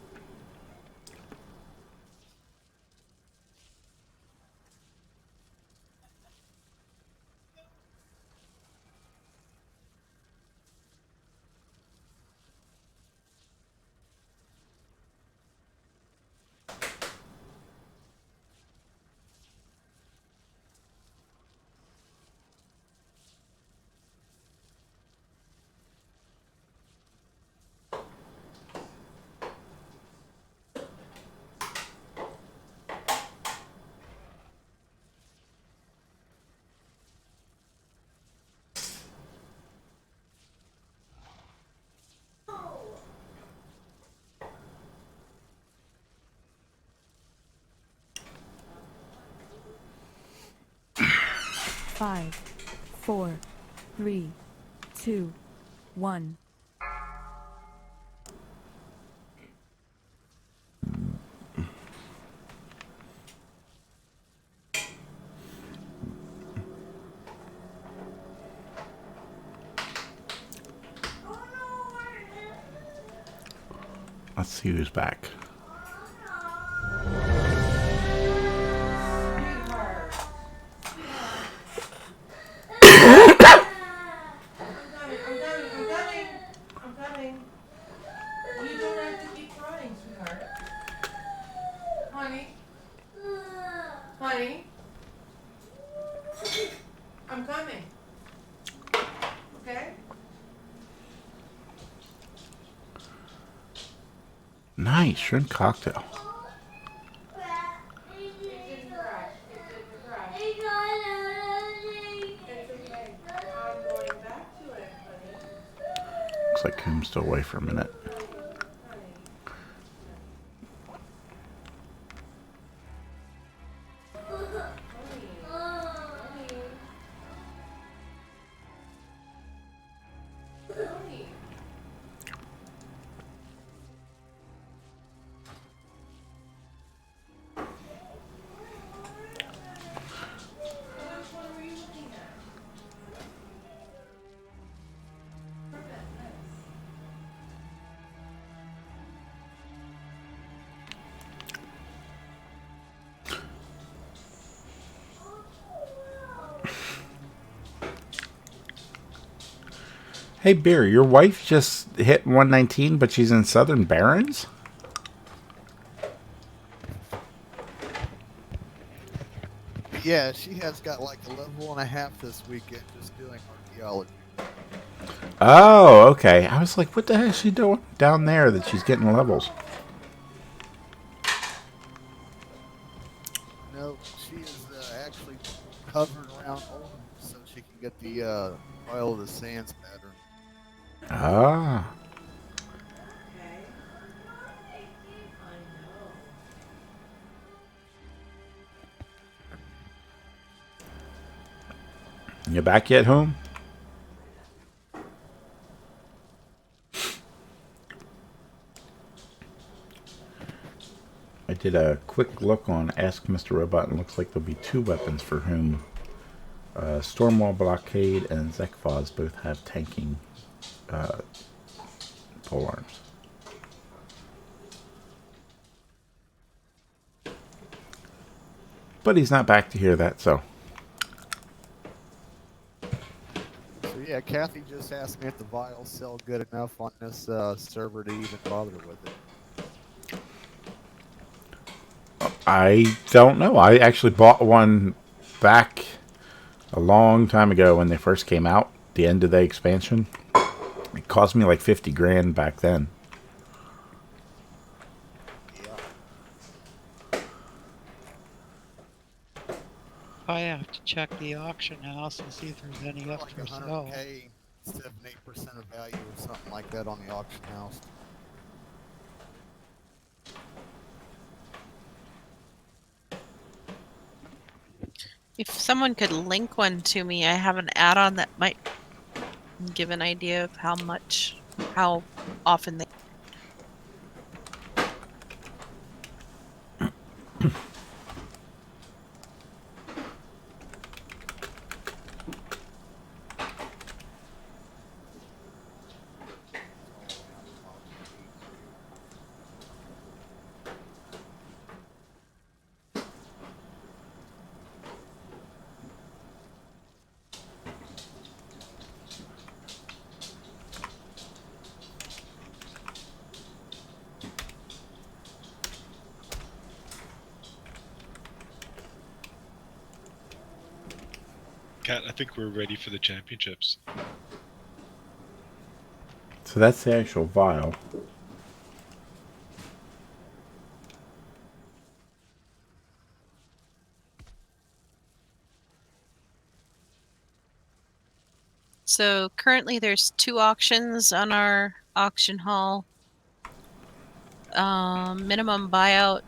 Five, 4, 3, 2, 1. Let's see who's back. I'm coming. You don't have to keep crying, sweetheart. Honey. Honey. I'm coming. Okay? Nice shrimp cocktail. Looks like Coom's still away for a minute. Hey, Beer, your wife just hit 119, but she's in Southern Barrens? Yeah, she has got like a level and a half this weekend just doing archaeology. Oh, okay. I was like, what the heck is she doing down there that she's getting levels? No, she is actually hovering around Oldham so she can get the Oil of the Sands pattern. Ah. You back yet, home? I did a quick look on Ask Mr. Robot, and it looks like there'll be 2 weapons for whom Stormwall Blockade and Zekvoz both have tanking pole arms. But he's not back to hear that, so. So yeah, Kathy just asked me if the vials sell good enough on this server to even bother with it. I don't know. I actually bought one back a long time ago when they first came out, the end of the expansion. It cost me like 50 grand back then. I have to check the auction house and see if there's any up Like for sale. 100K, 7-8% of value or something like that on the auction house. If someone could link one to me, I have an add-on that might give an idea of how often they. Kat, I think we're ready for the championships. So that's the actual vial. So currently there's 2 auctions on our auction hall. Minimum buyout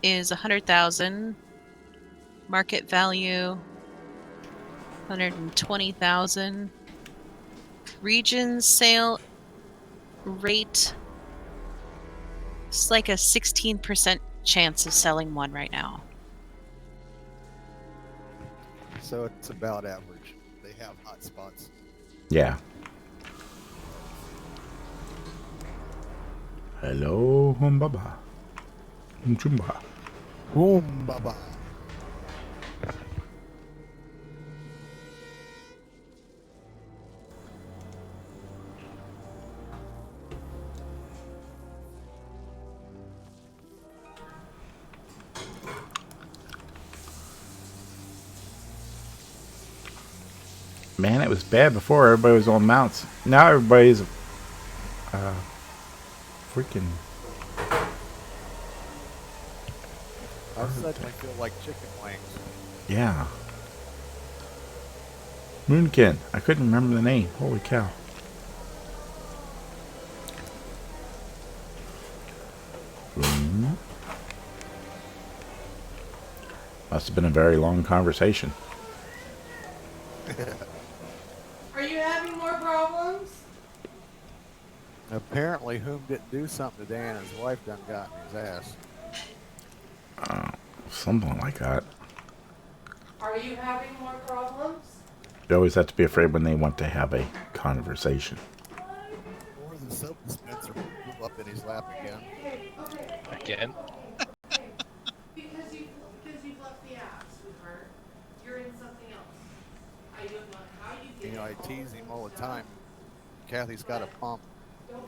is 100,000. Market value 120,000. Region sale rate, it's like a 16% chance of selling one right now. So it's about average. They have hot spots. Yeah. Hello, Humbaba. Mchumba. Baba. Man, it was bad before. Everybody was on mounts. Now everybody's freaking. I suddenly feel like chicken wings. Yeah. Moonkin. I couldn't remember the name. Holy cow. Must have been a very long conversation. Are you having more problems? Apparently, Whom didn't do something today, and his wife done got in his ass. Something like that. Are you having more problems? You always have to be afraid when they want to have a conversation. Or the soap dispenser blew up in his lap again. Again? Because you've left the app, sweetheart. You're in something else. I don't know how you get You know, I tease him all the time. Kathy's got a pump,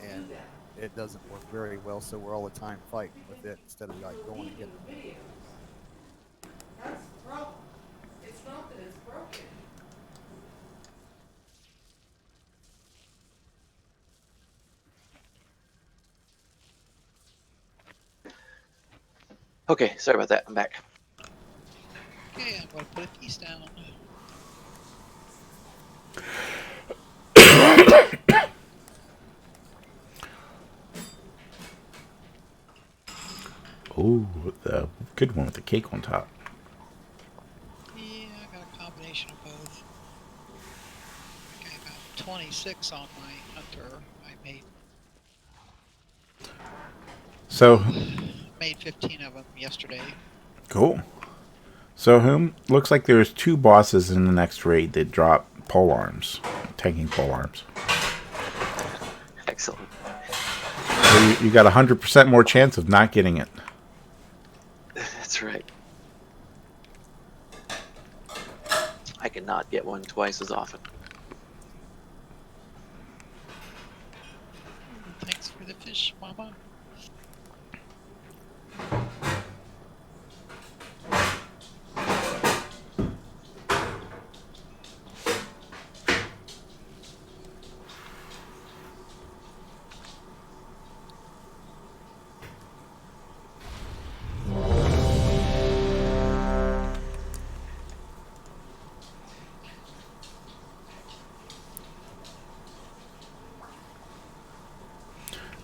and it doesn't work very well, so we're all the time fighting with it instead of like going and getting it. That's the problem. It's not that it's broken. Okay, sorry about that. I'm back. Okay, I'm gonna put a piece down. Oh, the good one with the cake on top. Yeah, I got a combination of both. Okay, I got 26 on my hunter. I So, made 15 of them yesterday. cool. So, Whom? Looks like there's 2 bosses in the next raid that drop pole arms. Tanking pole arms. Excellent. So you got 100% more chance of not getting it. That's right. I cannot get one twice as often. Thanks for the fish, Mama.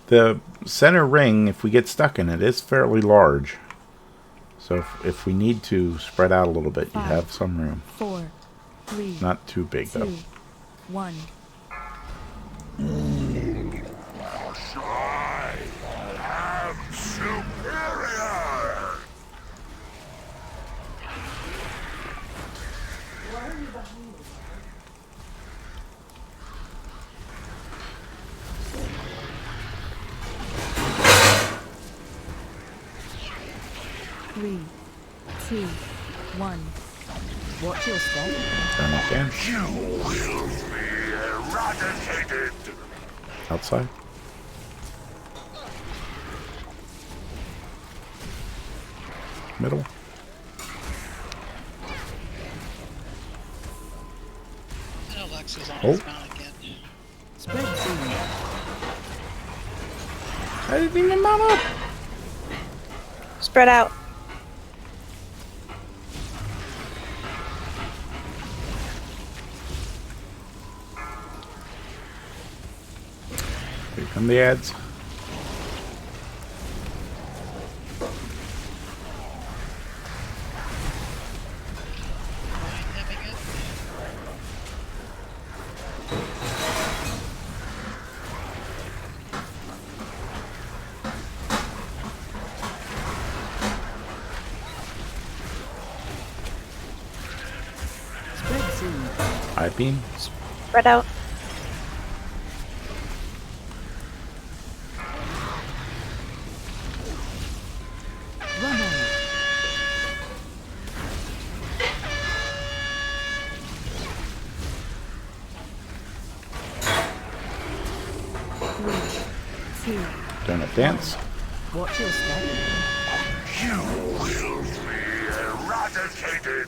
The center ring, if we get stuck in it, is fairly large. So if we need to spread out a little bit, you have some room. 4, 3, Not too big, 2, though. 1. I am superior! 3, 2, 1. Watch your step. Turn it again. You will be eradicated! Outside. X's on Oh. his mount again. Spread seed. I didn't even mount up. Spread out. Here come the ads. Spread seed. I-beam. Spread out. Run out. Three, two, Donut dance. watch your step. You will be eradicated.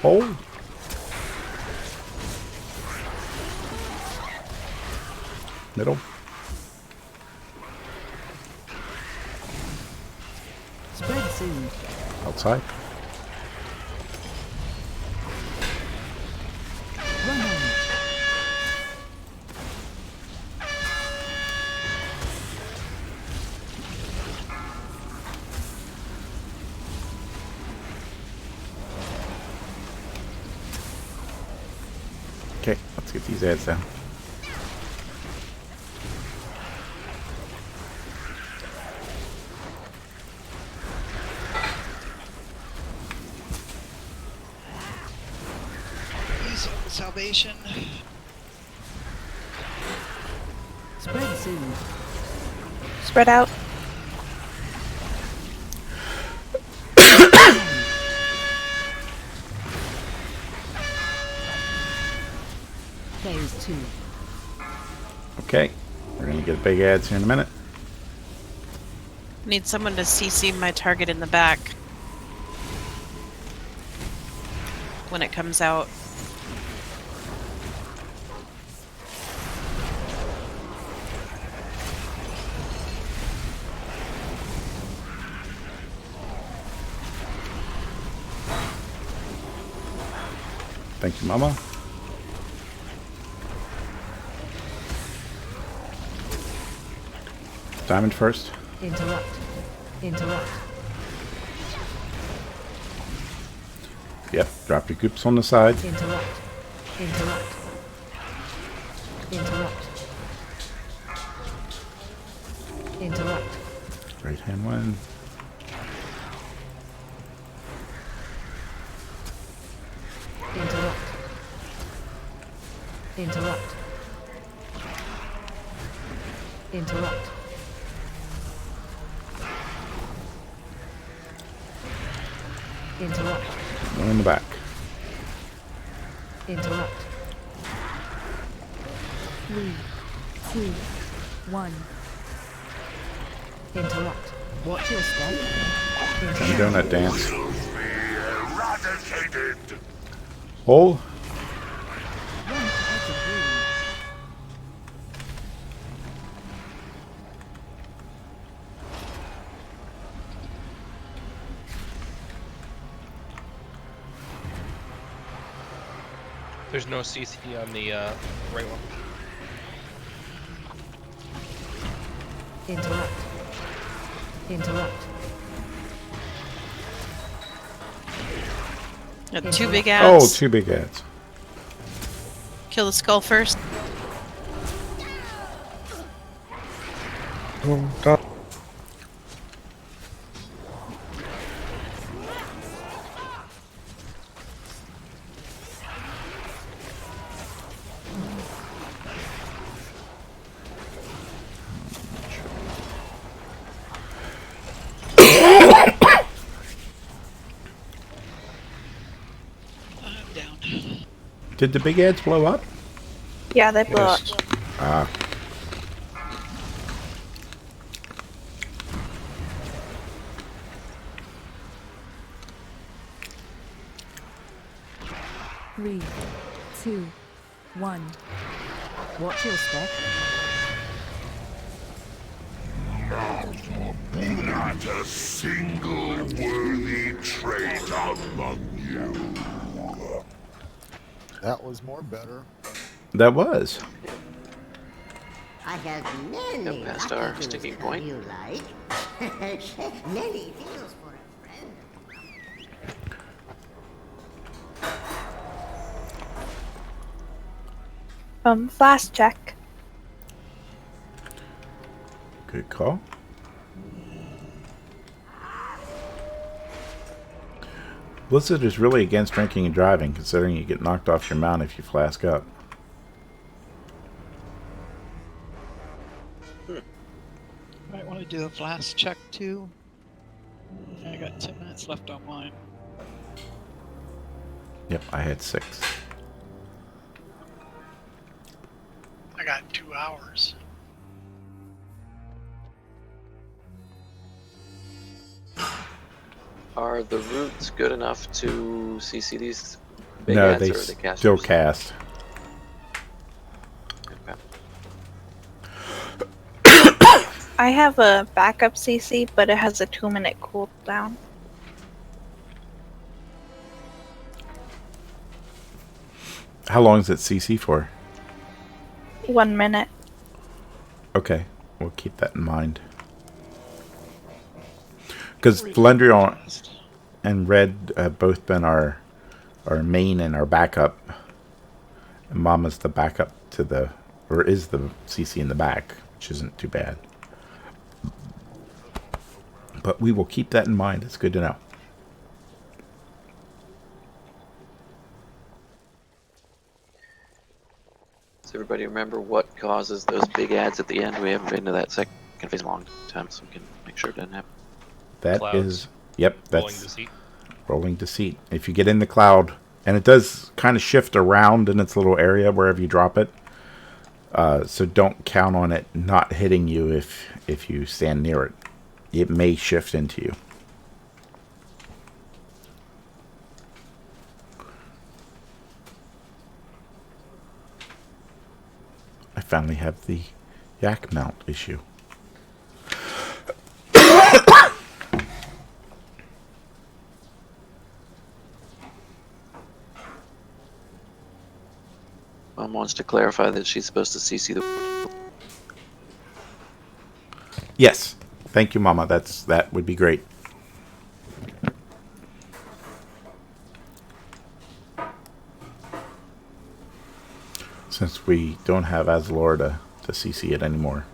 Hold. Middle. Spread seed. Outside. Run out. Okay, let's get these ads down. Use salvation. Spread seed. Spread out. Phase 2. Okay, we're gonna get big ads here in a minute. Need someone to CC my target in the back when it comes out. Thank you, Mama. Diamond first. Interrupt. Interrupt. Yep, drop your goops on the side. Interrupt. Interrupt. Interrupt. Interrupt. Right hand one. Interrupt. Interrupt. Interrupt. Interrupt. One in the back. Interrupt. 3, 2, 1. Interrupt. Watch your step. Gonna donut dance. Eradicated. Hole. Run to edge of green. There's no CC on the right one. Interrupt. Interrupt. Got two big Oh, ads. two big ads. Kill the skull first. I'm down. Did the big ads blow up? Yeah, they blow up. Ah. Three, two, 1. Watch your step. Not a single worthy trait among you. That was more better. That was. I have many Go past our lucky sticking doos, point. you like. Many deals for a friend. Flask check. Good call. Blizzard is really against drinking and driving, considering you get knocked off your mount if you flask up. Might want to do a flask check too. I got 10 minutes left on mine. Yep, I had 6. I got 2 hours. Are the roots good enough to CC these big No, ads, they or are they casters? still cast. Okay. I have a backup CC, but it has a 2-minute cooldown. How long is it CC for? 1 minute. Okay, we'll keep that in mind. Because Valendrion and Red have both been our main and our backup. And Mama's the backup to the, or is the CC in the back, which isn't too bad. But we will keep that in mind. It's good to know. Does everybody remember what causes those big ads at the end? We haven't been to that second phase in a long time, so we can make sure it doesn't happen. That Clouds. is, yep, Rolling that's deceit. rolling deceit. If you get in the cloud, and it does kind of shift around in its little area wherever you drop it, so don't count on it not hitting you if you stand near it. It may shift into you. I finally have the yak mount issue. Mom wants to clarify that she's supposed to CC the. Yes. Thank you, Mama. That would be great. Since we don't have Azalor to CC it anymore.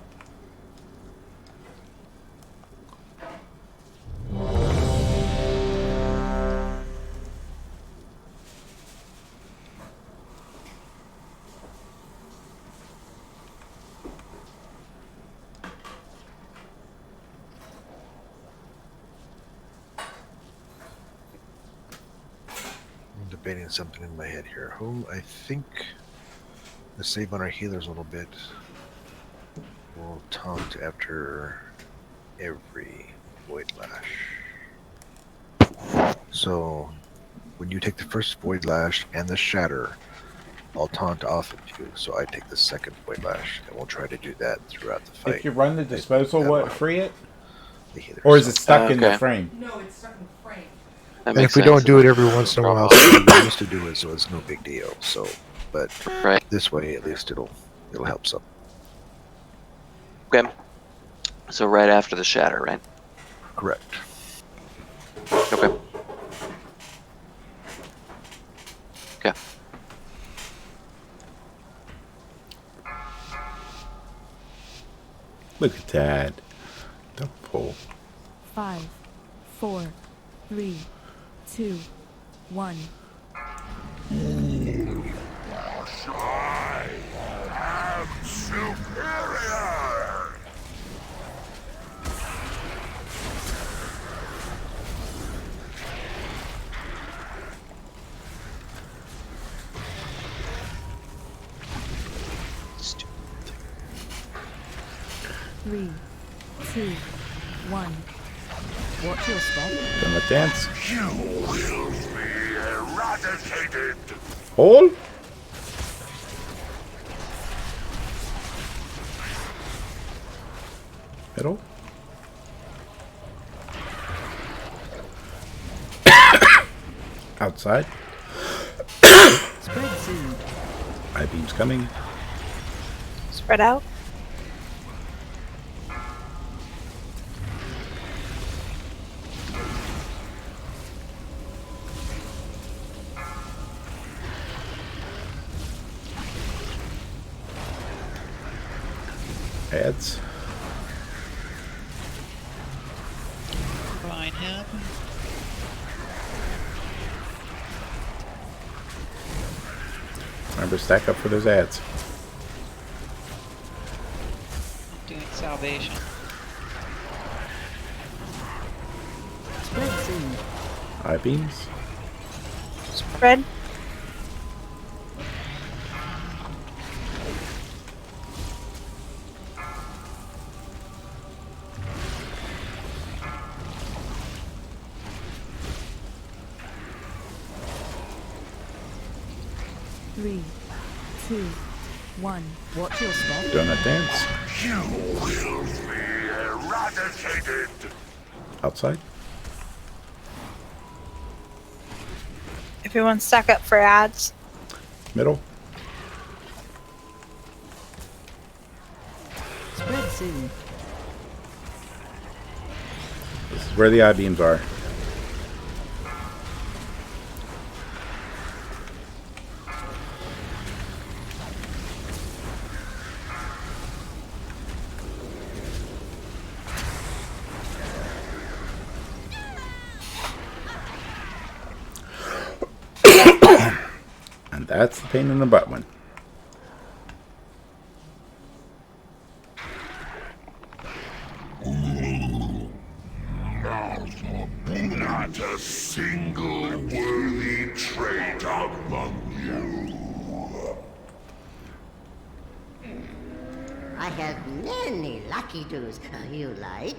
I'm debating something in my head here. I think let's save on our healers a little bit. We'll taunt after every Void Lash. So when you take the first Void Lash and the Shatter, I'll taunt off of you, so I take the second Void Lash, and we'll try to do that throughout the fight. If you run the disposal, will it free it? The healers. Or is it stuck in the Okay. frame? No, it's stuck in the frame. That And makes if we sense. don't do it every once in a while, so we used to do it, so it's no big deal. So, but Right. this way, at least it'll help some. Okay. So right after the shatter, right? Correct. Okay. Okay. Look at that. Don't pull. 5, 4, 3, 2, 1. I am superior! Three, 2, 1. Watch your step. Don't let dance. You will be eradicated! Hold. Middle. Outside. Spread seed. I-beam's coming. Spread out. Ads. Combine him. Remember, stack up for those ads. Doing salvation. Spread seed. I-beams. Spread. Three, two, one. Watch your step. Donut dance. You will be eradicated. Outside. Everyone stack up for ads. Middle. Spread seed. This is where the I-beams are. And that's the pain in the butt one. Not a single worthy trait among you. I have many lucky doos. You like?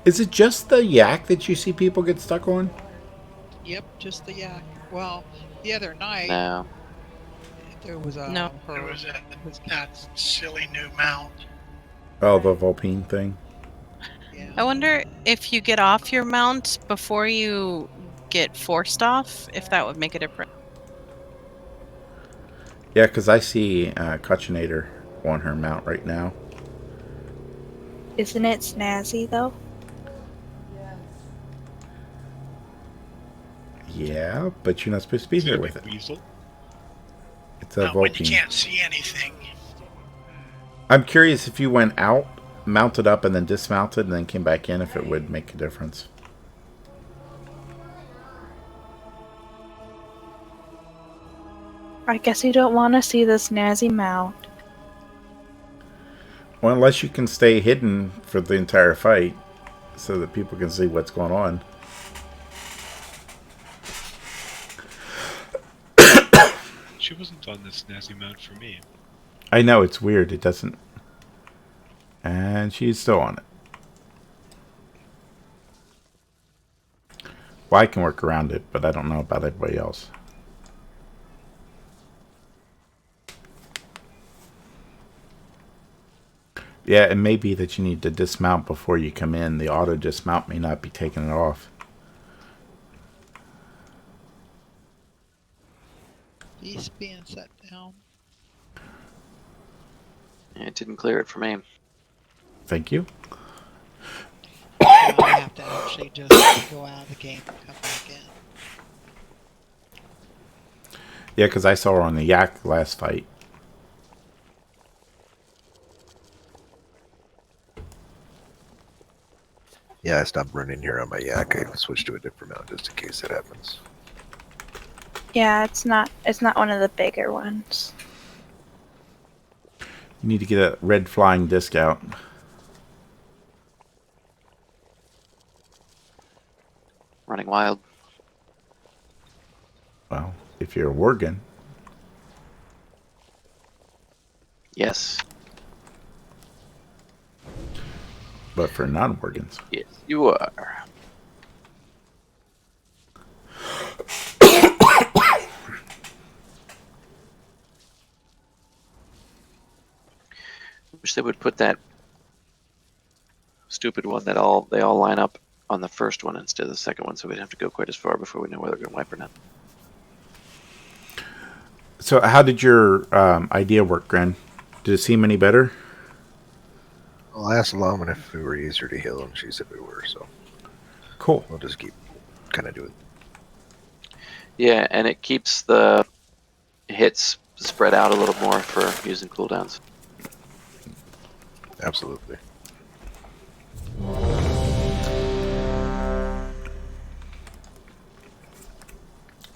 Is it just the yak that you see people get stuck on? Yep, just the yak. Well, the other night No. there was a No. There was that silly new mount. Oh, the Vulpine thing. I wonder if you get off your mount before you get forced off, if that would make a difference. Yeah, because I see Cuchinator on her mount right now. Isn't it snazzy though? Yeah, but you're not supposed to be there with it. Weasel? It's a Not when you Vulpine. can't see anything. I'm curious if you went out, mounted up, and then dismounted, and then came back in, if it would make a difference. I guess you don't want to see this snazzy mount. Well, unless you can stay hidden for the entire fight, so that people can see what's going on. She wasn't on this snazzy mount for me. I know, it's weird. It doesn't... And she's still on it. Well, I can work around it, but I don't know about everybody else. Yeah, it may be that you need to dismount before you come in. The auto dismount may not be taking it off. He's being set down. Yeah, it didn't clear it for me. Thank you. I have to actually just go out of the game and come back in. Yeah, because I saw her on the yak last fight. Yeah, I stopped running here on my yak. I switched to a different mount just in case that happens. Yeah, it's not one of the bigger ones. You need to get a red flying disc out. Running wild. Well, if you're a Worgen. Yes. But for non-organs. Yes, you are. Wish they would put that stupid one that they all line up on the first one instead of the second one, so we'd have to go quite as far before we know whether we're going to wipe or not. So how did your idea work, Gren? Did it seem any better? Well, I asked Lawman if we were easier to heal, and she said we were, so. Cool. We'll just keep kind of doing. Yeah, and it keeps the hits spread out a little more for using cooldowns. Absolutely.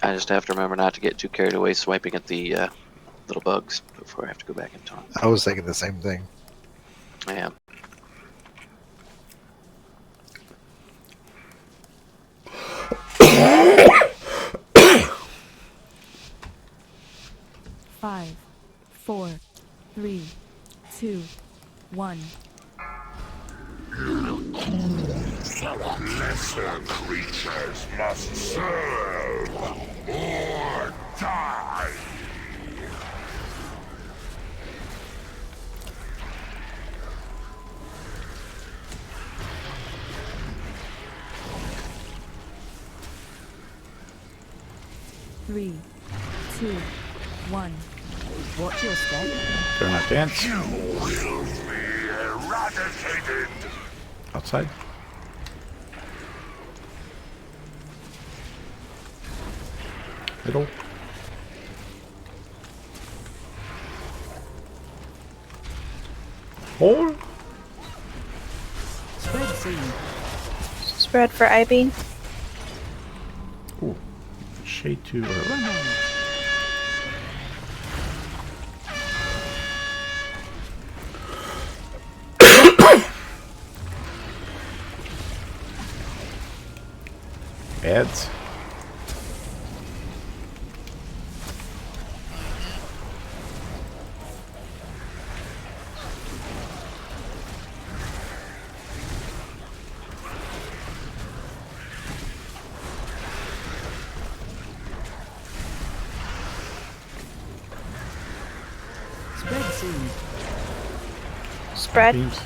I just have to remember not to get too carried away swiping at the little bugs before I have to go back and talk. I was thinking the same thing. I am. Five, 4, 3, 2, 1. Lesser creatures must serve or die. Three, 2, 1. Watch your step. Do not dance. You will be eradicated. Outside. Middle. Hole. Spread seed. Spread for I-beam. Ooh. Shade too early. Run on. Ads. Spread seed. Spread. Beams.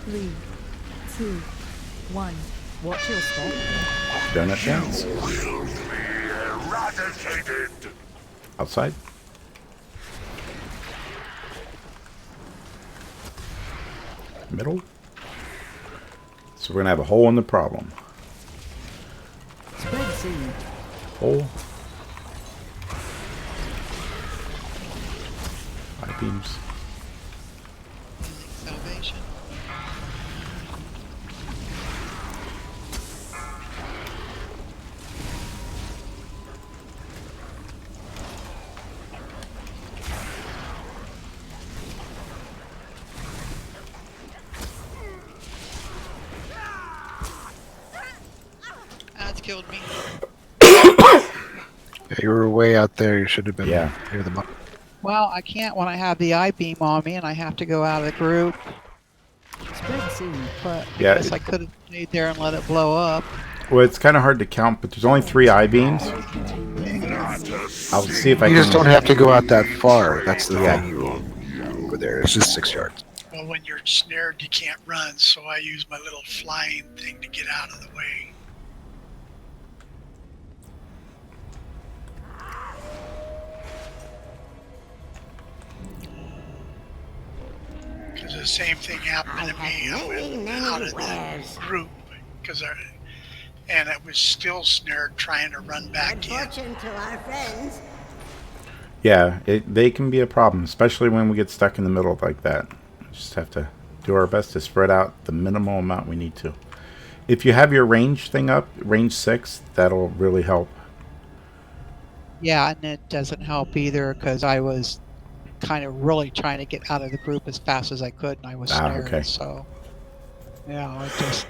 Three, 2, 1. Watch your step. Donut dance. Will be eradicated. Outside. Middle. So we're gonna have a hole in the problem. Spread seed. Hole. Eye beams. Salvation. That's killed me. Yeah, you were way out there. You should have been Yeah. near the. Well, I can't when I have the I-beam on me and I have to go out of the group. Spread seed. But Yeah, I guess I could have stayed there and let it blow up. Well, it's kind of hard to count, but there's only 3 eye beams. I'll see if I You can. just don't have to go out that far. That's the Yeah. thing. Over there, it's just 6 yards. Well, when you're snared, you can't run, so I use my little flying thing to get out of the way. Because the same thing happened to me. I went out of the group because and it was still snared trying to run back Good in. fortune to our friends. Yeah, they can be a problem, especially when we get stuck in the middle like that. We just have to do our best to spread out the minimal amount we need to. If you have your range thing up, range 6, that'll really help. Yeah, and it doesn't help either because I was kind of really trying to get out of the group as fast as I could, and I was snared. Okay. So, yeah, I just.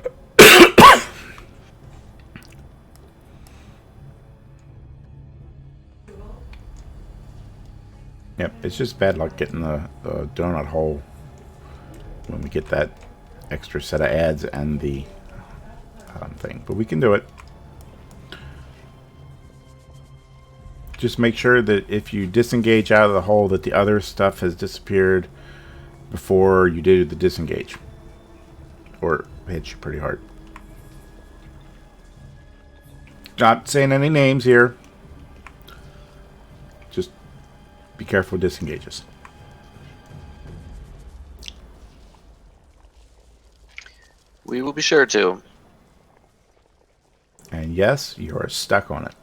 Yep, it's just bad luck getting the donut hole when we get that extra set of ads and the thing. But we can do it. Just make sure that if you disengage out of the hole that the other stuff has disappeared before you do the disengage. Or it hits you pretty hard. Not saying any names here. Just be careful with disengages. We will be sure to. And yes, you are stuck on it.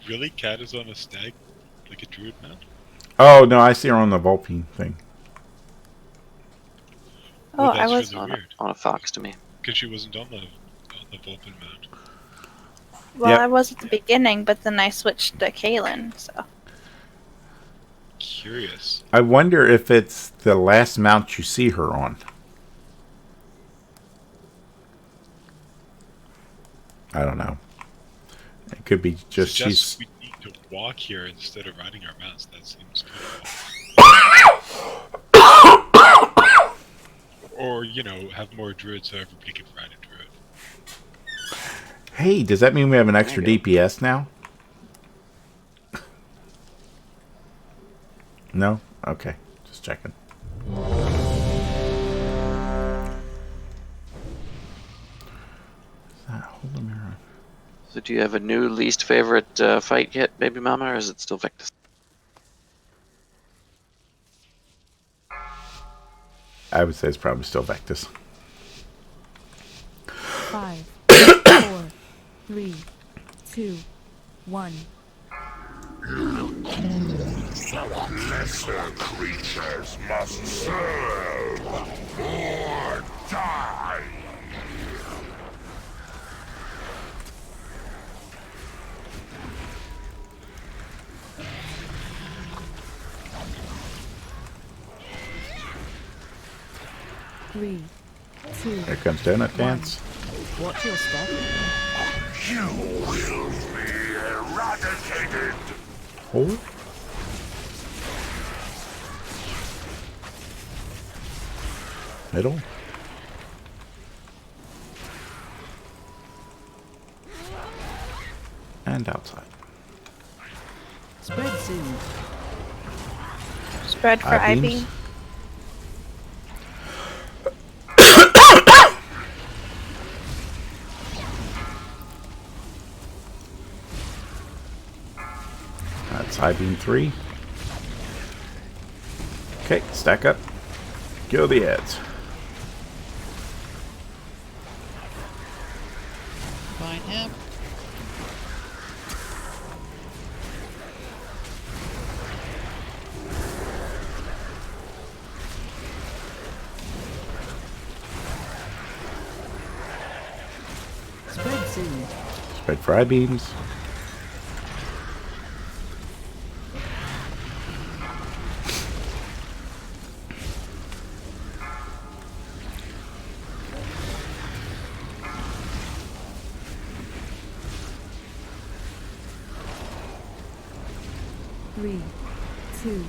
Really? Cat is on a stag? Like a druid mount? Oh, no, I see her on the Vulpine thing. Oh, I was really weird. On a fox to me. Because she wasn't on the Vulpine mount. Well, Yep. I was at the beginning, but then I switched to Kaylin, so. Curious. I wonder if it's the last mount you see her on. I don't know. It could be just Suggests we need to walk here instead of riding our mounts. That seems kind of Or, you know, have more druids so everybody can ride a druid. Hey, does that mean we have an extra DPS now? No? Okay. Just checking. Hold on here. So do you have a new least favorite fight yet, Baby Mama, or is it still Victus? I would say it's probably still Vectus. 5, 4, 3, 2, 1. Lesser creatures must serve or die. Three, 2. Here comes Donut Dance. Watch your step. You will be eradicated. Hold. Middle. And outside. Spread soon. Spread for I-beams. Ivy. That's high beam 3. Okay, stack up. Kill the ads. Find him. Spread soon. Spread for eye beams. Three, 2,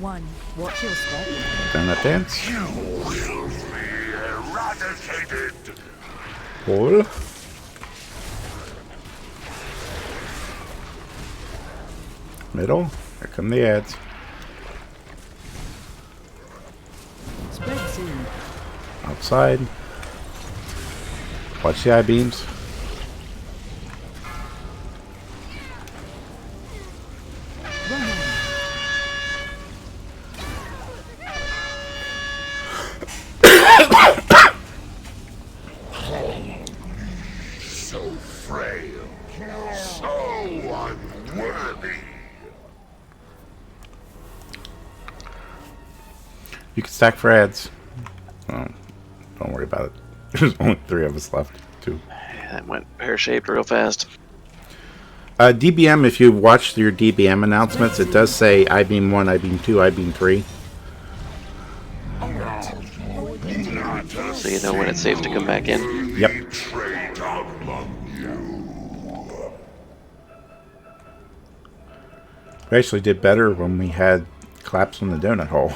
1. Watch your step. Donut Dance. You will be eradicated. Pull. Middle. Here come the ads. Spread soon. Outside. Watch the eye beams. Run on. So frail. So unworthy. You can stack for ads. Don't worry about it. There's only 3 of us left. 2. Yeah, that went pear-shaped real fast. DBM, if you watch your DBM announcements, it does say I-beam 1, I-beam 2, I-beam 3. So you know when it's safe to come back in? Yep. We actually did better when we had collapse on the donut hole.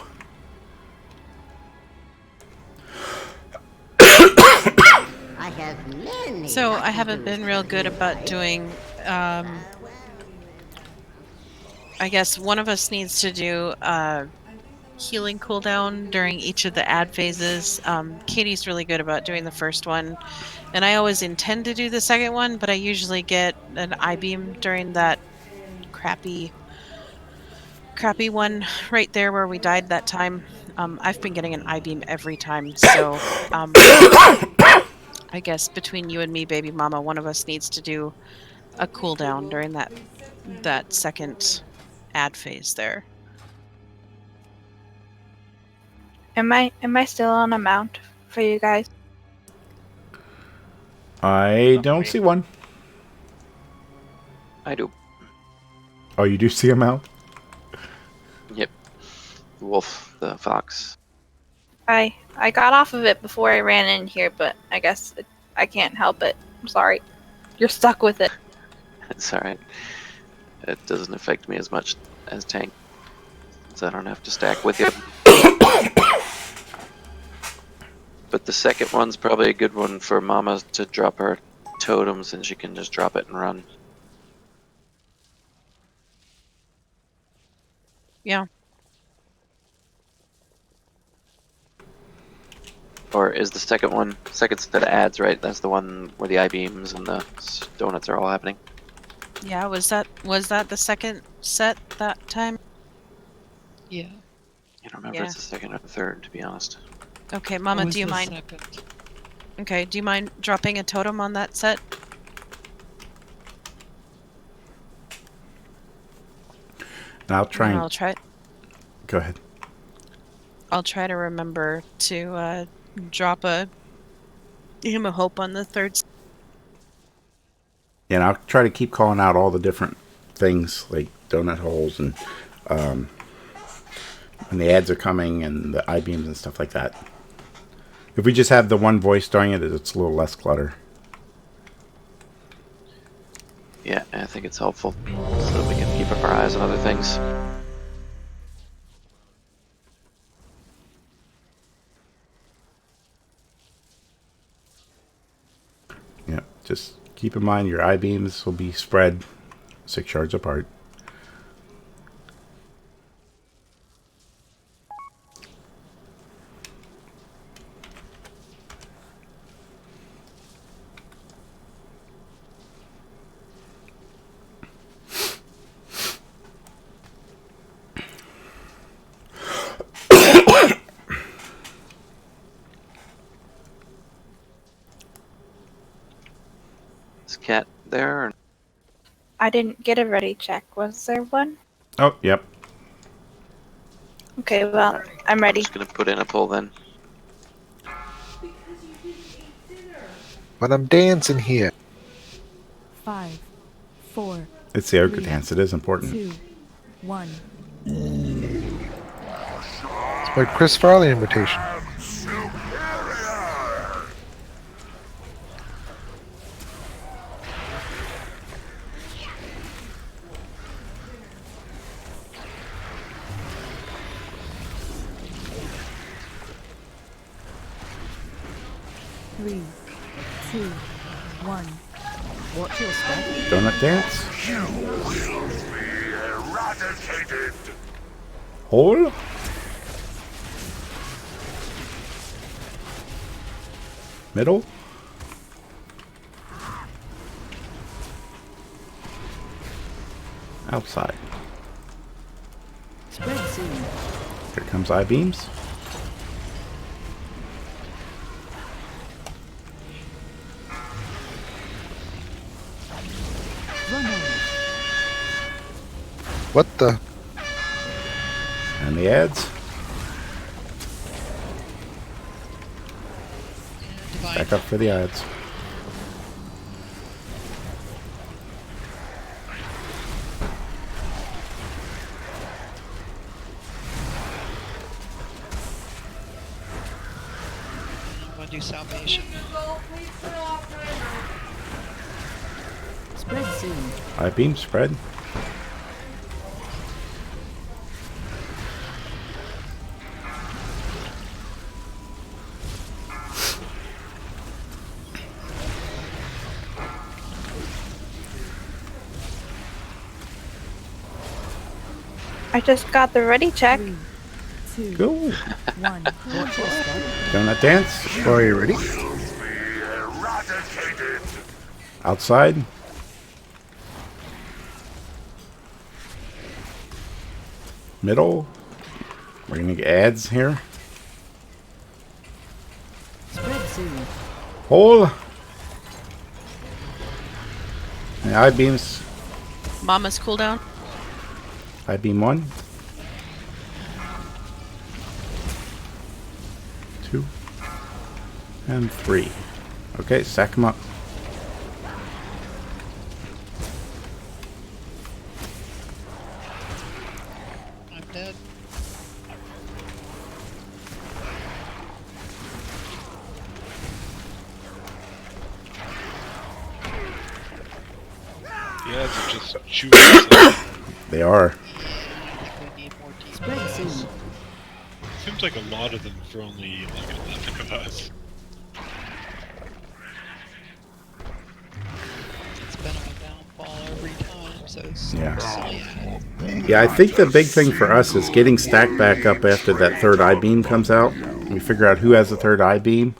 I have many. So I haven't been real good about doing. I guess one of us needs to do a healing cooldown during each of the ad phases. Katie's really good about doing the first one, and I always intend to do the second one, but I usually get an I-beam during that crappy one right there where we died that time. I've been getting an I-beam every time, so I guess between you and me, baby mama, one of us needs to do a cooldown during that second ad phase there. Am I still on a mount for you guys? I don't see one. I do. Oh, you do see him out? Yep. The wolf, the fox. I got off of it before I ran in here, but I guess I can't help it. I'm sorry. You're stuck with it. It's alright. It doesn't affect me as much as tank, so I don't have to stack with you. But the second one's probably a good one for Mama to drop her totems, and she can just drop it and run. Yeah. Or is the second set of ads, right? That's the one where the I-beams and the donuts are all happening. Yeah, was that the second set that time? Yeah. I don't remember if it's the second or the third, to be honest. Okay, Mama, It was do you the mind? second. Okay, do you mind dropping a totem on that set? And I'll try. And I'll try. Go ahead. I'll try to remember to drop a hymn of hope on the third. Yeah, and I'll try to keep calling out all the different things like donut holes and when the ads are coming and the I-beams and stuff like that. If we just have the one voice doing it, it's a little less clutter. Yeah, I think it's helpful so that we can keep up our eyes on other things. Yeah, just keep in mind your I-beams will be spread 6 yards apart. Is Cat there? Or... I didn't get a ready check. Was there one? Oh, yep. Okay, well, I'm ready. I'm just gonna put in a pull then. But I'm dancing here. 5, 4. It's the ogre dance. It is important. 2, 1. It's my Chris Farley invitation. Three, 2, 1. Watch your step. Donut dance. You will be eradicated. Hole. Middle. Outside. Spread soon. Here comes I-beams. Run on. What the? And the ads. Stack up for the ads. I'm gonna do salvation. Spread soon. I-beam spread. I just got the ready check. 3, 2, Go. 1. Donut dance. Are you ready? Outside. Middle. We're gonna get ads here. Spread soon. Hole. And I-beams. Mama's cooldown. I-beam 1. 2. And 3. Okay, stack them up. I'm dead. The ads are just shooting us. They are. We need more team. Spread soon. Seems like a lot of them for only like 11 of us. It's been on downfall every time, so it's Yeah. silly at it. Yeah, I think the big thing for us is getting stacked back up after that third I-beam comes out. We figure out who has the third I-beam.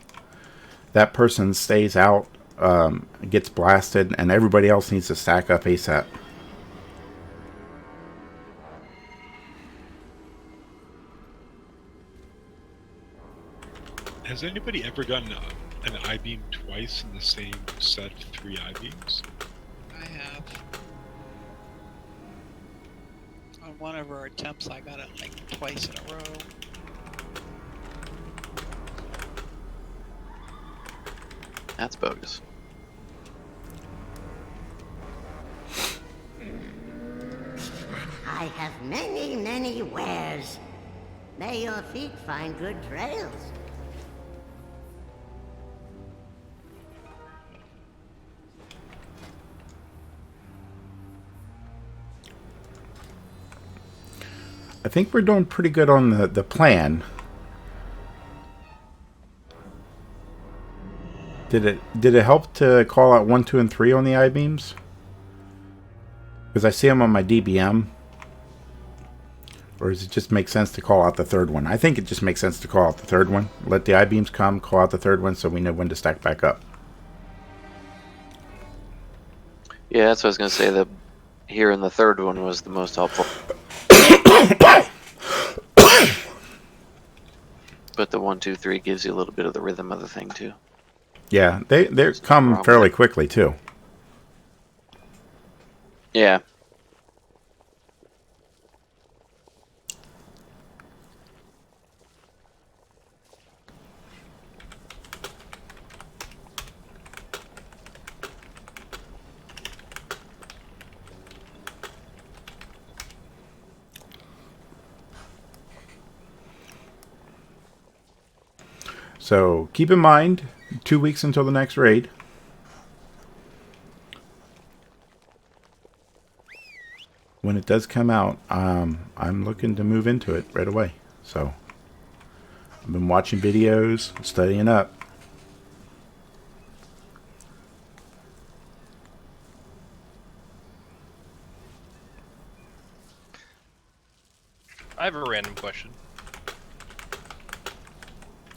That person stays out, gets blasted, and everybody else needs to stack up ASAP. Has anybody ever gotten an I-beam twice in the same set of 3 I-beams? I have. On one of our attempts, I got it like twice in a row. That's bogus. I have many, many wares. May your feet find good trails. I think we're doing pretty good on the plan. Did it help to call out 1, 2, and 3 on the I-beams? Because I see them on my DBM. Or does it just make sense to call out the third one? I think it just makes sense to call out the third one. Let the I-beams come, call out the third one so we know when to stack back up. Yeah, that's what I was gonna say. The here in the third one was the most helpful. But the 1, 2, 3 gives you a little bit of the rhythm of the thing too. Yeah, they come fairly quickly too. Yeah. So keep in mind, 2 weeks until the next raid. When it does come out, I'm looking to move into it right away. So I've been watching videos, studying up. I have a random question.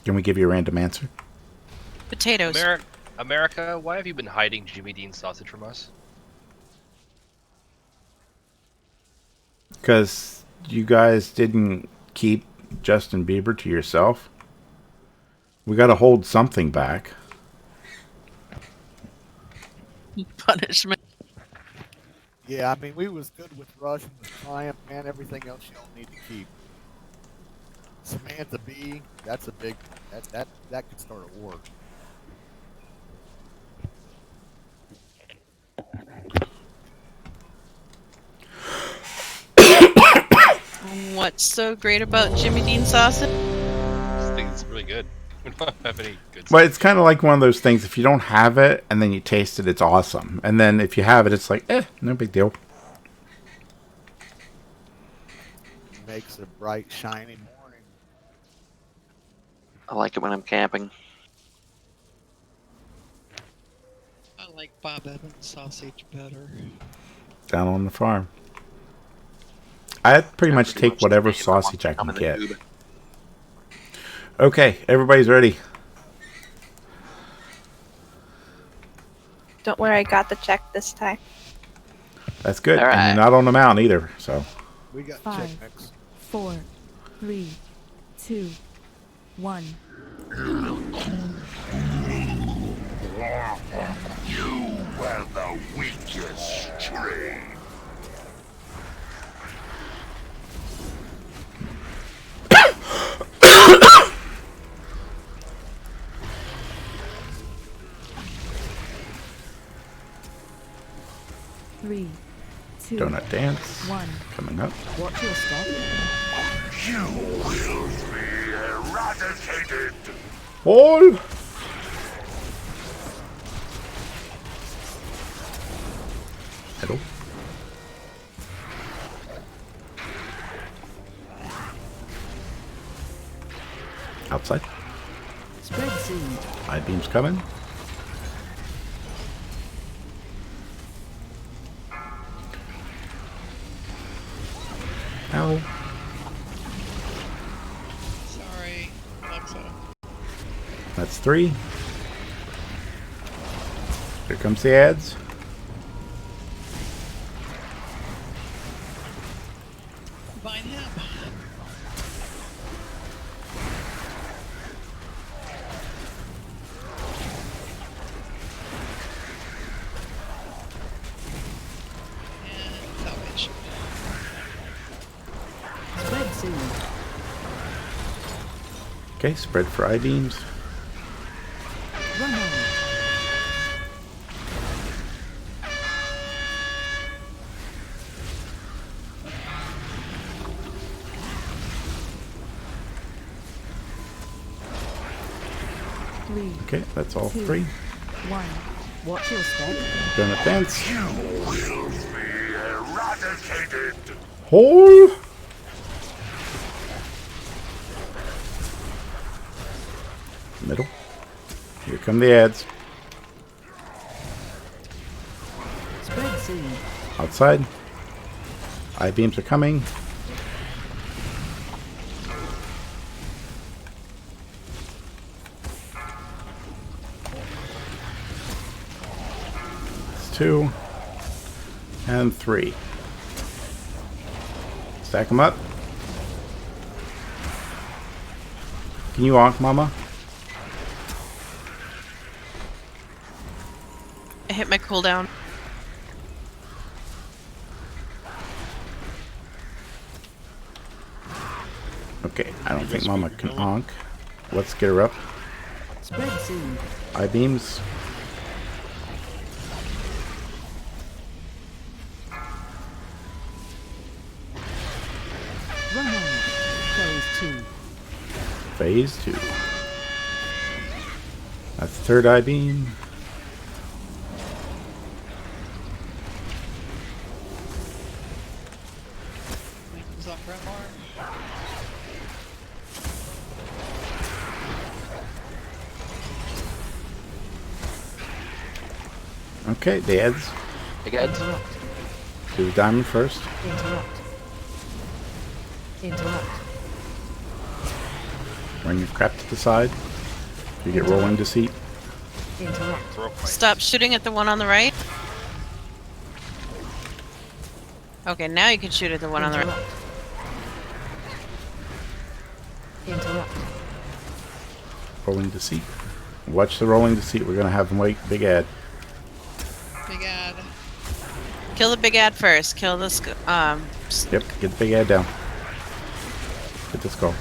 Can we give you a random answer? Potatoes. America, why have you been hiding Jimmy Dean sausage from us? Because you guys didn't keep Justin Bieber to yourself. We got to hold something back. Punishment. Yeah, I mean, we was good with Rush and the Triumph, man. Everything else you don't need to keep. Samantha B, that's a big, that could start a war. what's so great about Jimmy Dean sausage? I think it's really good. We don't have any good But it's kind of like one of those things. If you don't have it and then you taste it, it's awesome. And then if you have it, it's like, no big deal. Makes a bright, shiny morning. I like it when I'm camping. I like Bob Evans sausage better. Down on the farm. I pretty much take whatever sausage I can get. Okay, everybody's ready. Don't worry, I got the check this time. That's good. All right. And you're not on the mountain either, so. We got 5, check mix. 4, 3, 2, 1. You were the weakest strain. Three, 2, Donut dance. 1. Coming up. Watch your step. You will be eradicated. All. Middle. Outside. Spread seed. I-beam's coming. Ow. Sorry, Alexa. That's 3. Here comes the ads. Combine him. And salvage. Spread seed. Okay, spread for I-beams. Run on. Three, Okay, that's all 2, 3. 1. Watch your step. Donut dance. You will be eradicated. Hole. Middle. Here come the ads. Spread seed. Outside. I-beams are coming. That's 2. And 3. Stack them up. Can you onk, Mama? I hit my cooldown. Okay, I don't think Mama can onk. Let's get her up. Spread seed. I-beams. Run on. Phase 2. Phase 2. That's the third I-beam. Comes off red arm. Okay, the ads. Big ads. Do the diamond first. Interrupt. Interrupt. Run your crap to the side. You get rolling deceit. Interrupt. Stop shooting at the one on the right. Okay, now you can shoot at the one on the right. Interrupt. Rolling deceit. Watch the rolling deceit. We're gonna have them wait. Big ad. Big ad. Kill the big ad first. Kill this. Yep. Get the big ad down. Get this goal.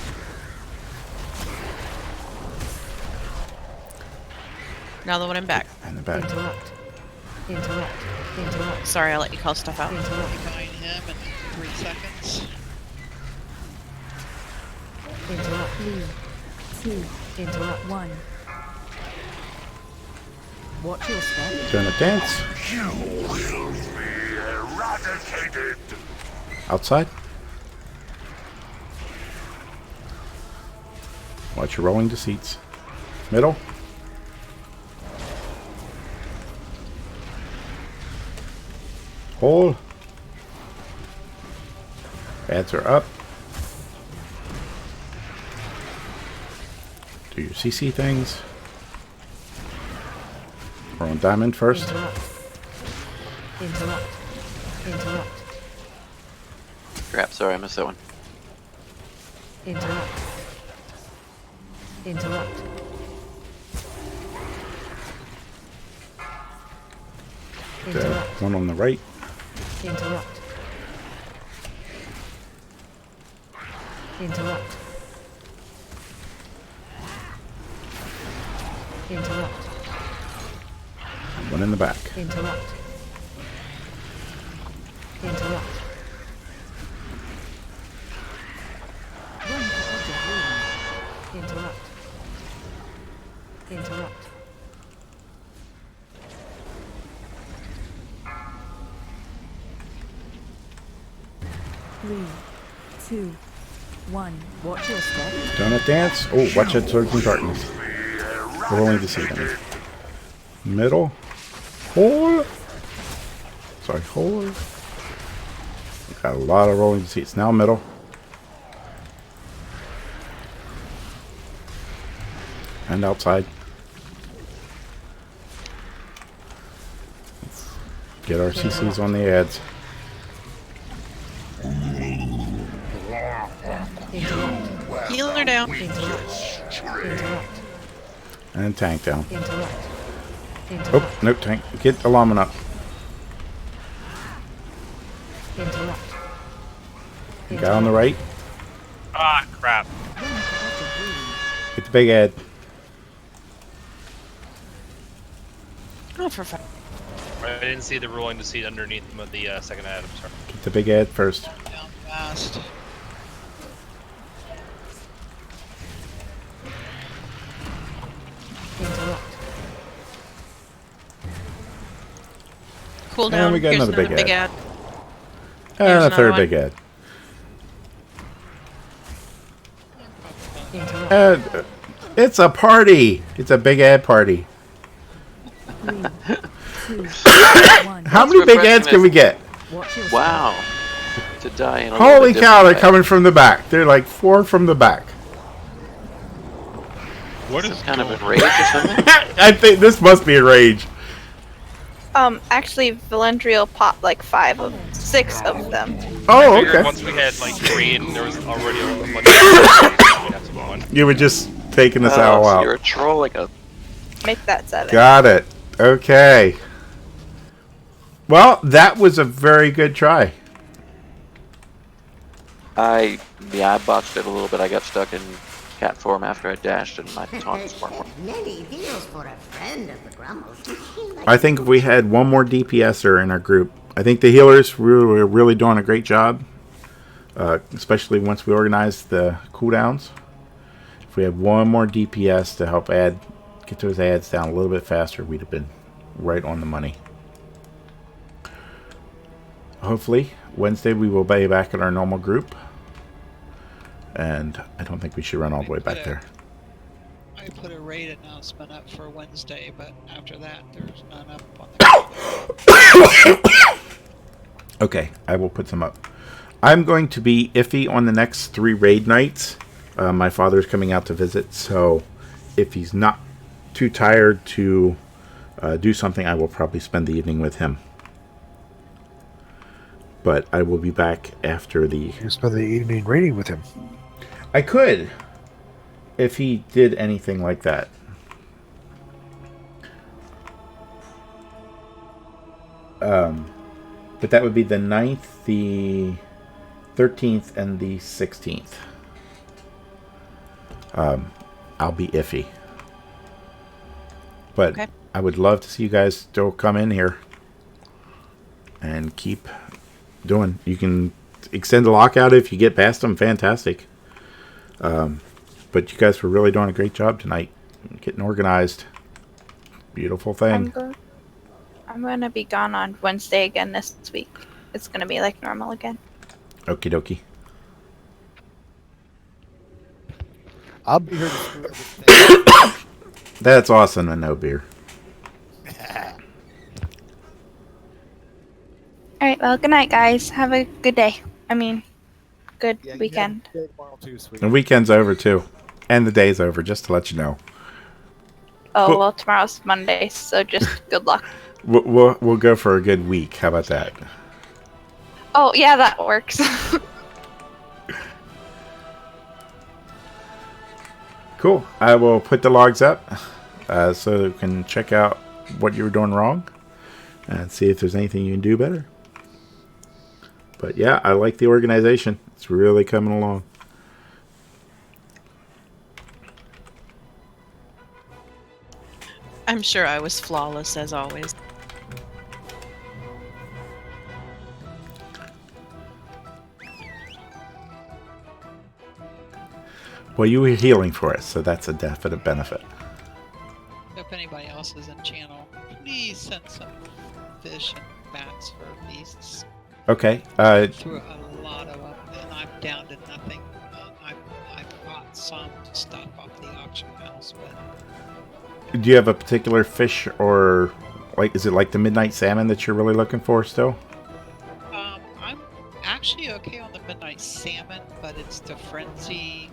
Now the one in back. And the back. Interrupt. Interrupt. Interrupt. Sorry, I'll let you call stuff out. Interrupt. Combine him in 3 seconds. Interrupt. Leave. 2. Interrupt. 1. Watch your step. Doing a dance. You will be eradicated. Outside. Watch your rolling deceits. Middle. Hold. Ads are up. Do your CC things. We're on diamond first. Interrupt. Interrupt. Interrupt. Crap, sorry, I missed that one. Interrupt. Interrupt. Interrupt. One on the right. Interrupt. Interrupt. Interrupt. One in the back. Interrupt. Interrupt. Run for object reading. Interrupt. Interrupt. 3, 2, 1. Watch your step. Donut dance. Oh, watch that Surge in Darkness. Rolling to see them. Middle. Hold. Sorry, hold. Got a lot of rolling seats. Now middle. And outside. Let's get our CCs on the ads. Healer down. And tank down. Interrupt. Oh, no tank. Get alarming up. Interrupt. Guy on the right. Ah, crap. Get the big ad. Oh, for fun. I didn't see the rolling to seat underneath the second ad. I'm sorry. Get the big ad first. Down fast. Interrupt. Cool down. And we got Here's another big ad. ad. And Here's a third another big ad. Interrupt. And it's a party. It's a big ad party. 3, 2, 1. How many big ads can we get? Watch your Wow. To die in a Holy little bit cow, they're different way. coming from the back. They're like 4 from the back. What is Kind of enraged or something? I think this must be a rage. Actually, Valendriel popped like 6 of them. Oh, I figured okay. once we had like 3 and there was already a bunch of one. You were just taking us Oh, all so out. you're a troll like a... Make that 7. Got it. Okay. Well, that was a very good try. I botched it a little bit. I got stuck in cat form after I dashed and my taunts weren't working. Many deals for a friend of the Grumbles. I think if we had one more DPSer in our group, I think the healers were really doing a great job, especially once we organized the cooldowns. If we had one more DPS to help get those ads down a little bit faster, we'd have been right on the money. Hopefully, Wednesday we will be back in our normal group. And I don't think we should run all the way back there. I put a raid announcement up for Wednesday, but after that, there's none up on the. Okay, I will put them up. I'm going to be iffy on the next 3 raid nights. My father's coming out to visit, so if he's not too tired to do something, I will probably spend the evening with him. But I will be back after the... You spend the evening raiding with him. I could, if he did anything like that. But that would be the 9th, the 13th, and the 16th. I'll be iffy. But Okay. I would love to see you guys still come in here and keep doing. You can extend the lockout if you get past them. Fantastic. But you guys were really doing a great job tonight, getting organized. Beautiful thing. I'm gonna be gone on Wednesday again this week. It's gonna be like normal again. Okie dokie. I'll be here to screw everything. That's awesome and no beer. Alright, well, good night, guys. Have a good day. I mean, good weekend. The weekend's over too, and the day's over. Just to let you know. Oh, well, tomorrow's Monday, so just good luck. We'll go for a good week. How about that? Oh, yeah, that works. Cool. I will put the logs up so you can check out what you were doing wrong and see if there's anything you can do better. But yeah, I like the organization. It's really coming along. I'm sure I was flawless as always. Well, you were healing for us, so that's a definite benefit. If anybody else is in channel, please send some fish and bats for feasts. Okay. Threw a lot of them, and I'm down to nothing. I bought some stuff off the auction house, but Do you have a particular fish, or like is it like the midnight salmon that you're really looking for still? I'm actually okay on the midnight salmon, but it's the frenzy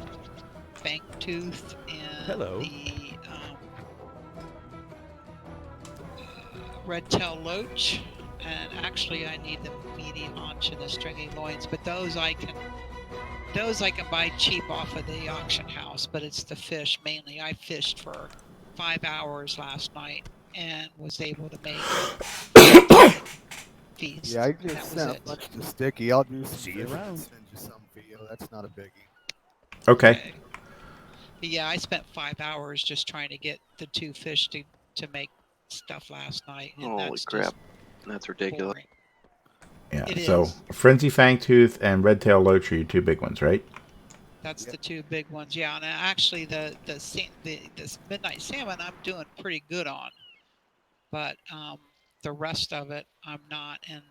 fangtooth and the red-tailed loach, and actually I need the meaty haunch and the stringy loins, but those I can buy cheap off of the auction house. But it's the fish mainly. I fished for 5 hours last night and was able to make feast. Yeah, I just sent a bunch to Sticky. I'll do some. See you around. Send you some for you. That's not a biggie. Okay. But yeah, I spent 5 hours just trying to get the 2 fish to make stuff last night. And Holy that's crap. just That's ridiculous. boring. Yeah. It So is. Frenzy Fangtooth and Red Tail Loach are your two big ones, right? That's the 2 big ones. Yeah, and actually this midnight salmon I'm doing pretty good on, but the rest of it I'm not. And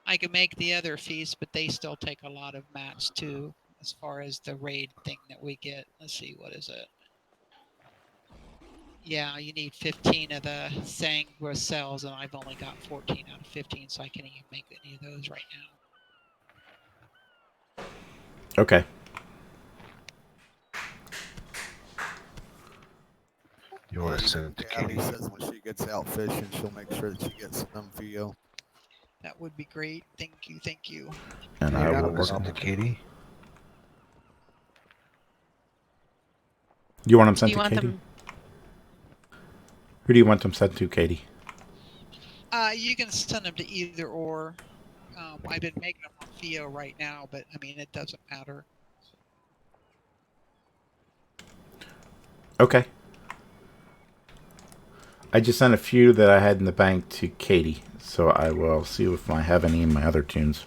I can make the other feasts, but they still take a lot of mats too, as far as the raid thing that we get. Let's see, what is it? Yeah, you need 15 of the Sangua cells, and I've only got 14 out of 15, so I can't even make any of those right now. Okay. You want to send it to Abby Katie? says when she gets out fishing, she'll make sure that she gets some for you. That would be great. Thank you, thank you. And You I will want to work send on to Katie? You want them sent You to want Katie? them? Who do you want them sent to, Katie? You can send them to either or. I've been making them on Theo right now, but I mean, it doesn't matter. Okay. I just sent a few that I had in the bank to Katie, so I will see if I have any in my other tunes.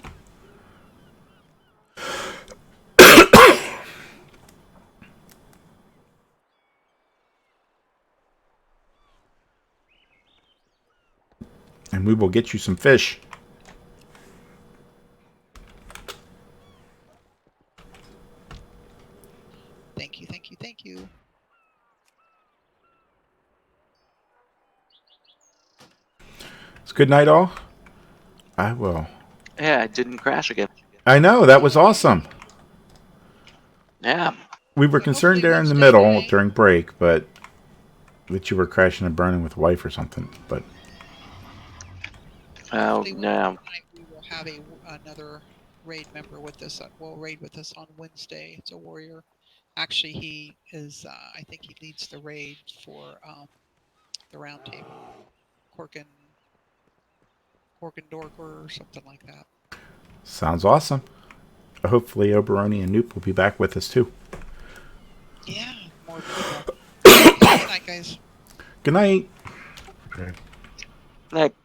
And we will get you some fish. Thank you, thank you, thank you. It's good night, all. I will. Yeah, it didn't crash again. I know, that was awesome. Yeah. We were concerned there in the middle during break, but that you were crashing and burning with a wife or something. But Oh, Hopefully no. tonight we will have another raid member with us. Will raid with us on Wednesday. It's a warrior. Actually, he is. I think he leads the raid for the round table. Corkin Dorker or something like that. sounds awesome. Hopefully Oberoni and Noop will be back with us too. Yeah, more people. Good night, guys. Good night. Okay. Night.